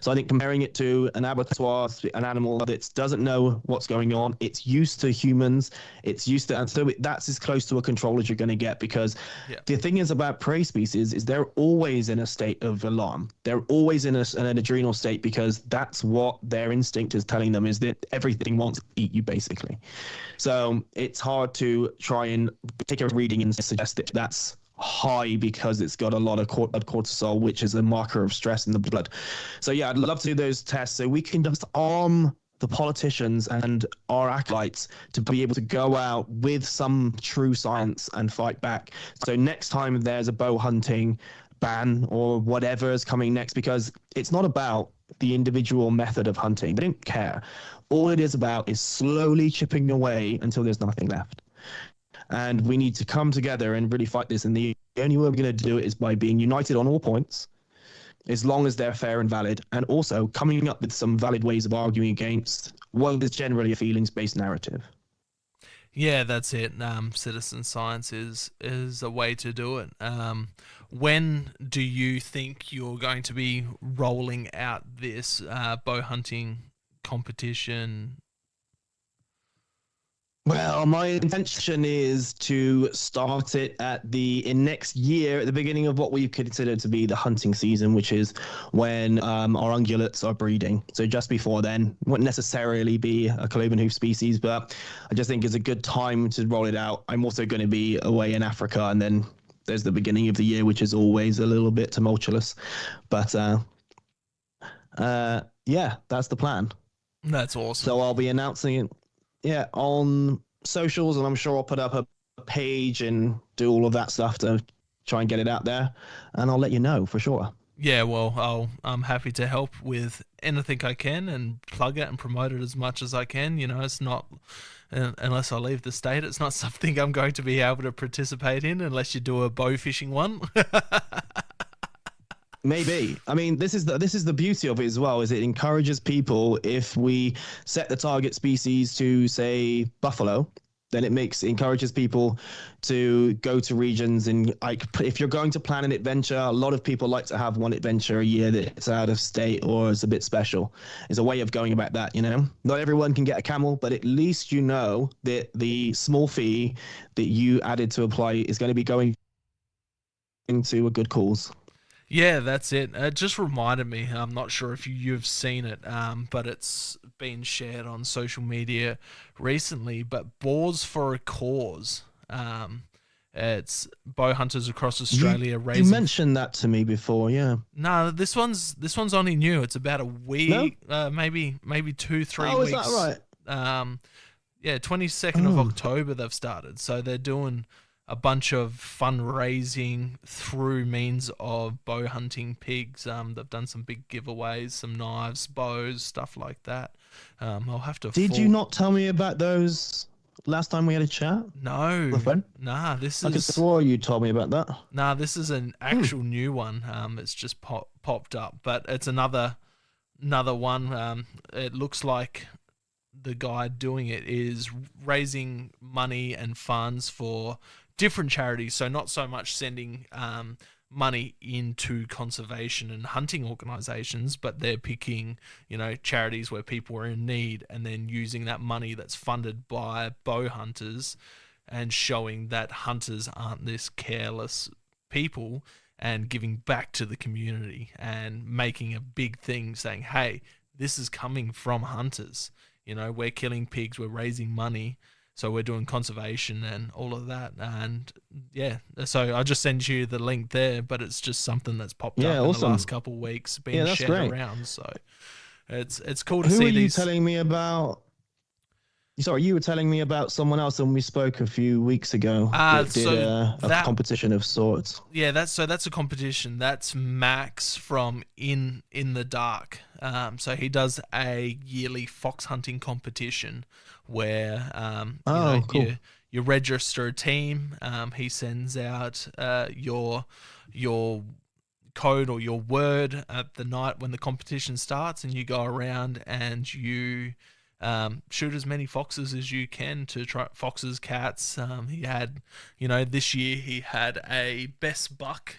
So I think comparing it to an abattoir, an animal that doesn't know what's going on, it's used to humans, and so that's as close to a control as you're going to get, because the thing is about prey species is they're always in a state of alarm. They're always in an adrenal state, because that's what their instinct is telling them, is that everything wants to eat you, basically. So it's hard to try and take a reading and suggest that that's high because it's got a lot of cortisol, which is a marker of stress in the blood. So yeah, I'd love to do those tests so we can just arm the politicians and our acolytes to be able to go out with some true science and fight back. So next time there's a bow hunting ban or whatever is coming next, because it's not about the individual method of hunting. They don't care. All it is about is slowly chipping away until there's nothing left. And we need to come together and really fight this. And the only way we're going to do it is by being united on all points, as long as they're fair and valid, and also coming up with some valid ways of arguing against what is generally a feelings-based narrative. Yeah, that's it. Citizen science is a way to do it. When do you think you're going to be rolling out this bow hunting competition? Well, my intention is to start it in next year, at the beginning of what we consider to be the hunting season, which is when our ungulates are breeding. So just before then, it won't necessarily be a cloven hoof species, but I just think it's a good time to roll it out. I'm also going to be away in Africa, and then there's the beginning of the year, which is always a little bit tumultuous. But yeah, that's the plan. That's awesome. So I'll be announcing it. Yeah, on socials, and I'm sure I'll put up a page and do all of that stuff to try and get it out there, and I'll let you know for sure. Yeah, well, I'm happy to help with anything I can and plug it and promote it as much as I can. You know, it's not, unless I leave the state, it's not something I'm going to be able to participate in unless you do a bow fishing one. Maybe. I mean, this is the beauty of it as well, is it encourages people, if we set the target species to, say, buffalo, then it encourages people to go to regions. And like, if you're going to plan an adventure, a lot of people like to have one adventure a year that's out of state or is a bit special. It's a way of going about that, you know. Not everyone can get a camel, but at least you know that the small fee that you added to apply is going to be going into a good cause. Yeah, that's it. It just reminded me. I'm not sure if you've seen it, but it's been shared on social media recently. But Boars for a Cause. It's bow hunters across Australia You mentioned that to me before, yeah. No, this one's only new. It's about a week, maybe 2-3 Oh, weeks. is that right? Yeah, 22nd of October they've started. So they're doing a bunch of fundraising through means of bow hunting pigs. They've done some big giveaways, some knives, bows, stuff like that. I'll have to. Did you not tell me about those last time we had a chat? No, The phone? nah. This I could is swear you told me about that. nah. This is an actual new one. It's just popped up, but it's another one. It looks like the guy doing it is raising money and funds for different charities. So not so much sending money into conservation and hunting organizations, but they're picking, charities where people are in need and then using that money that's funded by bow hunters and showing that hunters aren't this careless people and giving back to the community and making a big thing saying, hey, this is coming from hunters. We're killing pigs, we're raising money, so we're doing conservation and all of that. And yeah, so I just send you the link there, but it's just something that's popped up in the last couple of weeks, being shared around. So it's cool to see these. Who are you telling me about? Sorry, you were telling me about someone else, and we spoke a few weeks ago that did a competition of sorts. Yeah, that's a competition. That's Max from In the Dark. So he does a yearly fox hunting competition where cool. you register a team. He sends out your code or your word at the night when the competition starts, and you go around and you shoot as many foxes as you can to try foxes, cats. He had, this year he had a best buck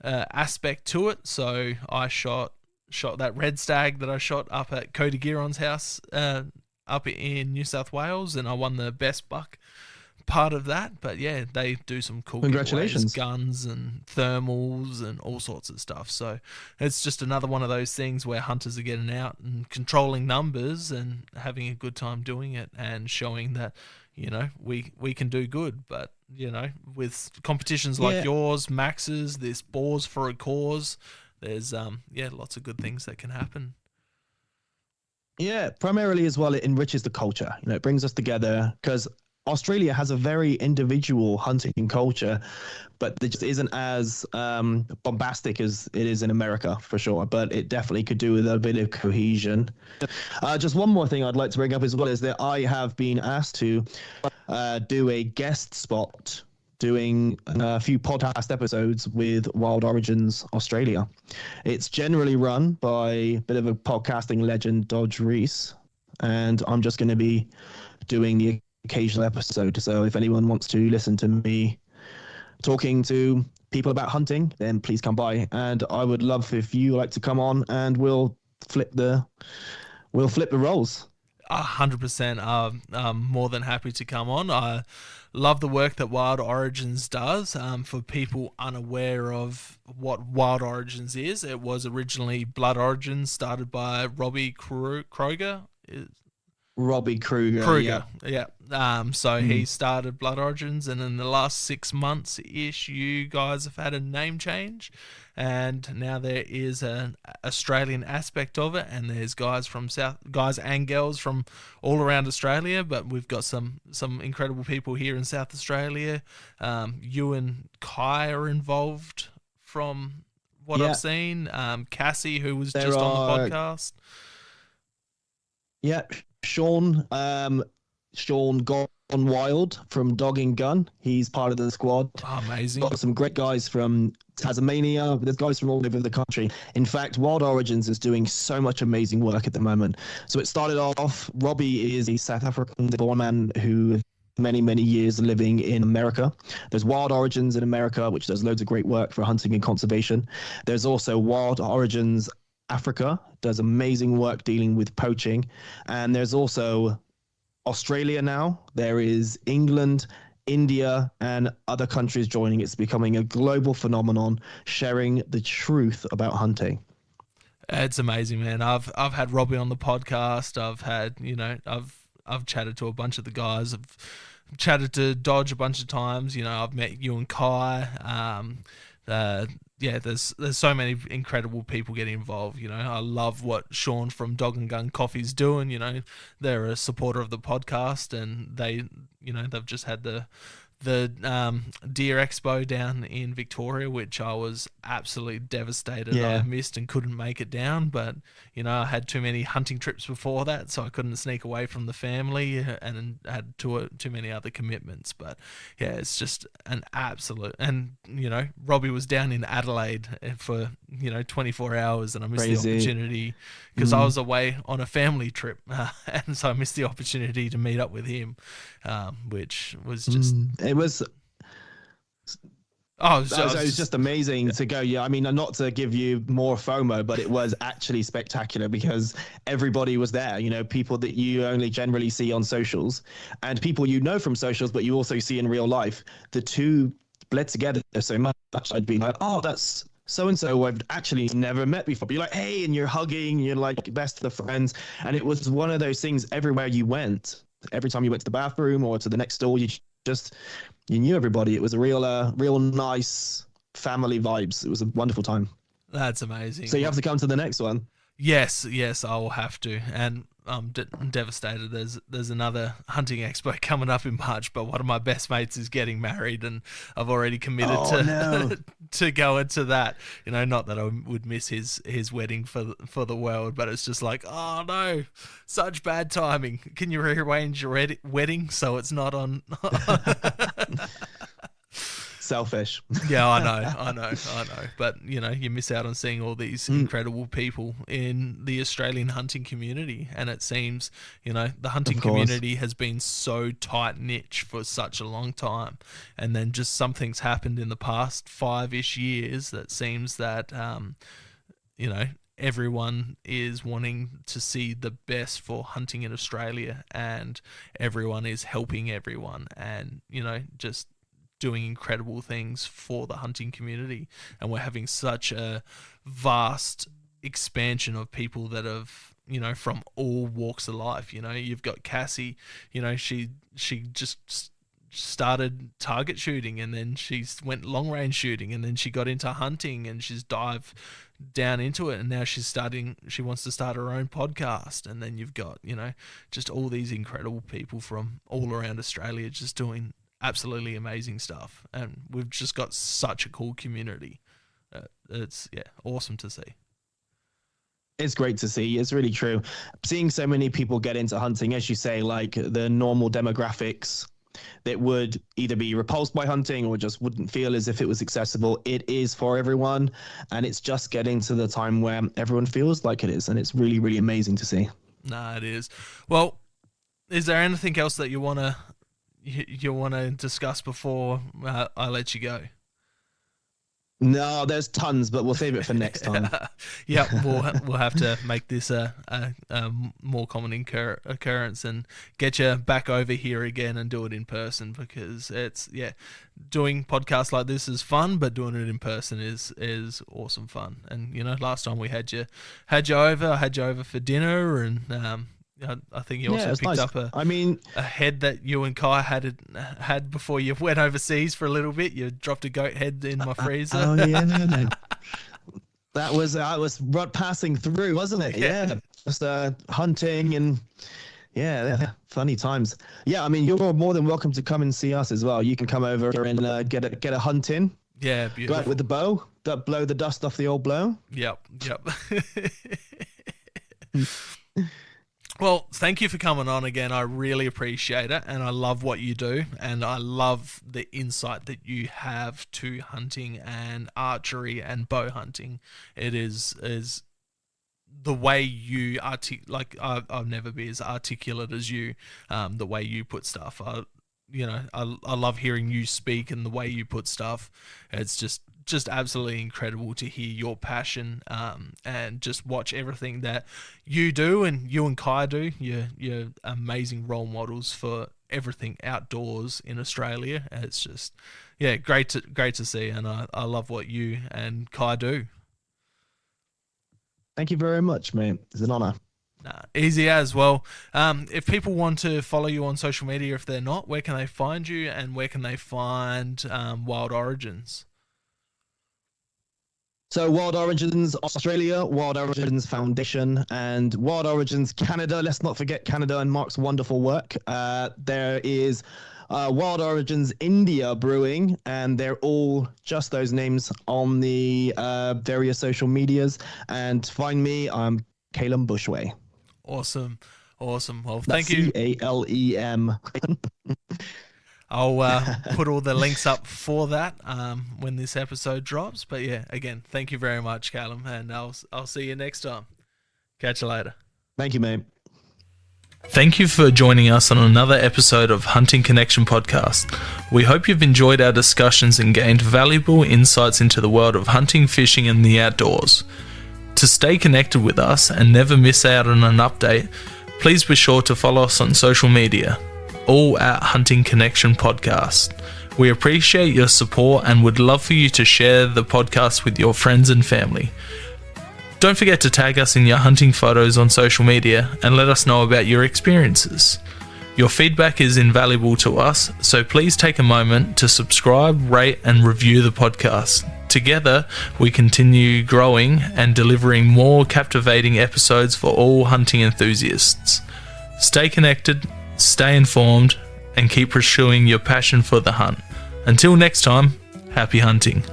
aspect to it. So I shot that red stag that I shot up at Cody Giron's house up in New South Wales, and I won the best buck part of that. But yeah, they do some cool congratulations guns and thermals and all sorts of stuff. So it's just another one of those things where hunters are getting out and controlling numbers and having a good time doing it and showing that we can do good. But with competitions like yours, Max's, this Boars for a Cause, there's lots of good things that can happen. Yeah, primarily as well, it enriches the culture. It brings us together because Australia has a very individual hunting culture, but it just isn't as bombastic as it is in America, for sure. But it definitely could do with a bit of cohesion. Just one more thing I'd like to bring up as well is that I have been asked to do a guest spot doing a few podcast episodes with Wild Origins Australia. It's generally run by a bit of a podcasting legend, Dodge Reese, and I'm just going to be doing the occasional episode. So if anyone wants to listen to me talking to people about hunting, then please come by. And I would love if you like to come on, and we'll flip the roles. 100%. I'm more than happy to come on. I love the work that Wild Origins does. For people unaware of what Wild Origins is, it was originally Blood Origins, started by Robbie Kroger. Robbie Kruger, yeah. So he started Blood Origins, and in the last 6 months-ish, you guys have had a name change, and now there is an Australian aspect of it, and there's guys and girls from all around Australia, but we've got some incredible people here in South Australia. You and Kai are involved from what I've seen. Cassie, who was on the podcast. Yeah. Sean, Sean Gone Wild from Dog and Gun. He's part of the squad. Oh, amazing. Got some great guys from Tasmania. There's guys from all over the country. In fact, Wild Origins is doing so much amazing work at the moment. So it started off, Robbie is a South African-born man who many years living in America. There's Wild Origins in America, which does loads of great work for hunting and conservation. There's also Wild Origins Africa, does amazing work dealing with poaching. And there's also Australia now. There is England, India, and other countries joining. It's becoming a global phenomenon, sharing the truth about hunting. It's amazing, man. I've had Robbie on the podcast. I've chatted to a bunch of the guys. I've chatted to Dodge a bunch of times. I've met you and Kai. There's so many incredible people getting involved. I love what Sean from Dog and Gun Coffee's doing. They're a supporter of the podcast, and they've just had the Deer Expo down in Victoria, which I was absolutely devastated. Yeah. I missed and couldn't make it down, but I had too many hunting trips before that, so I couldn't sneak away from the family and had too many other commitments. But yeah, it's just an absolute. And Robbie was down in Adelaide for 24 hours, and I missed Crazy. the opportunity because I was away on a family trip, and so I missed the opportunity to meet up with him, which was just. It was just amazing to go. Yeah, I mean, not to give you more FOMO, but it was actually spectacular because everybody was there. People that you only generally see on socials, and people from socials, but you also see in real life. The two bled together so much. I'd be like, oh, that's so and so I've actually never met before. But you're like, hey, and you're hugging, you're like best of friends, and it was one of those things. Everywhere you went, every time you went to the bathroom or to the next door, you knew everybody. It was a real nice family vibes. It was a wonderful time. That's amazing. So you have to come to the next one. Yes, I will have to. And I'm devastated. There's another hunting expo coming up in March, but one of my best mates is getting married, and I've already committed to go into that. Not that I would miss his wedding for the world, but it's just like, oh no, such bad timing. Can you rearrange your wedding so it's not on? Selfish. Yeah, I know. But you miss out on seeing all these incredible people in the Australian hunting community, and it seems the hunting community has been so tight niche for such a long time, and then just something's happened in the past 5-ish years that seems that everyone is wanting to see the best for hunting in Australia, and everyone is helping everyone, and just doing incredible things for the hunting community. And we're having such a vast expansion of people that have from all walks of life. You've got Cassie, she just started target shooting, and then she went long range shooting, and then she got into hunting, and she's dived down into it, and now she wants to start her own podcast. And then you've got just all these incredible people from all around Australia just doing absolutely amazing stuff, and we've just got such a cool community. It's awesome to see. It's great to see. It's really true. Seeing so many people get into hunting, as you say, like the normal demographics that would either be repulsed by hunting or just wouldn't feel as if it was accessible. It is for everyone, and it's just getting to the time where everyone feels like it is, and it's really, really amazing to see. Nah, it is. Well, is there anything else that you want to discuss before I let you go? No, there's tons, but we'll save it for next time. Yeah, we'll have to make this a more common occurrence and get you back over here again and do it in person, because it's doing podcasts like this is fun, but doing it in person is awesome fun. And last time we had you over, I had you over for dinner, and I think you also picked up a head that you and Kai had before you went overseas for a little bit. You dropped a goat head in my freezer. Oh yeah, no. That was passing through, wasn't it? Yeah, just hunting and funny times. Yeah, I mean, you're more than welcome to come and see us as well. You can come over and get a hunt in. Yeah, beautiful. Go out with the bow, blow the dust off the old blow. Yep. Well, thank you for coming on again. I really appreciate it, and I love what you do, and I love the insight that you have to hunting and archery and bow hunting. It is the way you I'll never be as articulate as you. The way you put stuff, I love hearing you speak and the way you put stuff. It's just absolutely incredible to hear your passion, and just watch everything that you do and you and Kai do. You're amazing role models for everything outdoors in Australia. It's just, yeah, great to see, and I love what you and Kai do. Thank you very much, mate. It's an honor. Nah, easy as well. If people want to follow you on social media, if they're not, where can they find you, and where can they find Wild Origins? So Wild Origins Australia, Wild Origins Foundation, and Wild Origins Canada. Let's not forget Canada and Mark's wonderful work. There is Wild Origins India Brewing, and they're all just those names on the various social medias. And find me, I'm Calem Bushway. Awesome. Well, thank you. Calem. I'll put all the links up for that when this episode drops. But yeah, again, thank you very much, Calem, and I'll see you next time. Catch you later. Thank you, mate. Thank you for joining us on another episode of Hunting Connection Podcast. We hope you've enjoyed our discussions and gained valuable insights into the world of hunting, fishing, and the outdoors. To stay connected with us and never miss out on an update, please be sure to follow us on social media, all at Hunting Connection Podcast. We appreciate your support and would love for you to share the podcast with your friends and family. Don't forget to tag us in your hunting photos on social media and let us know about your experiences. Your feedback is invaluable to us, so please take a moment to subscribe, rate, and review the podcast. Together, we continue growing and delivering more captivating episodes for all hunting enthusiasts. Stay connected, stay informed, and keep pursuing your passion for the hunt. Until next time, happy hunting.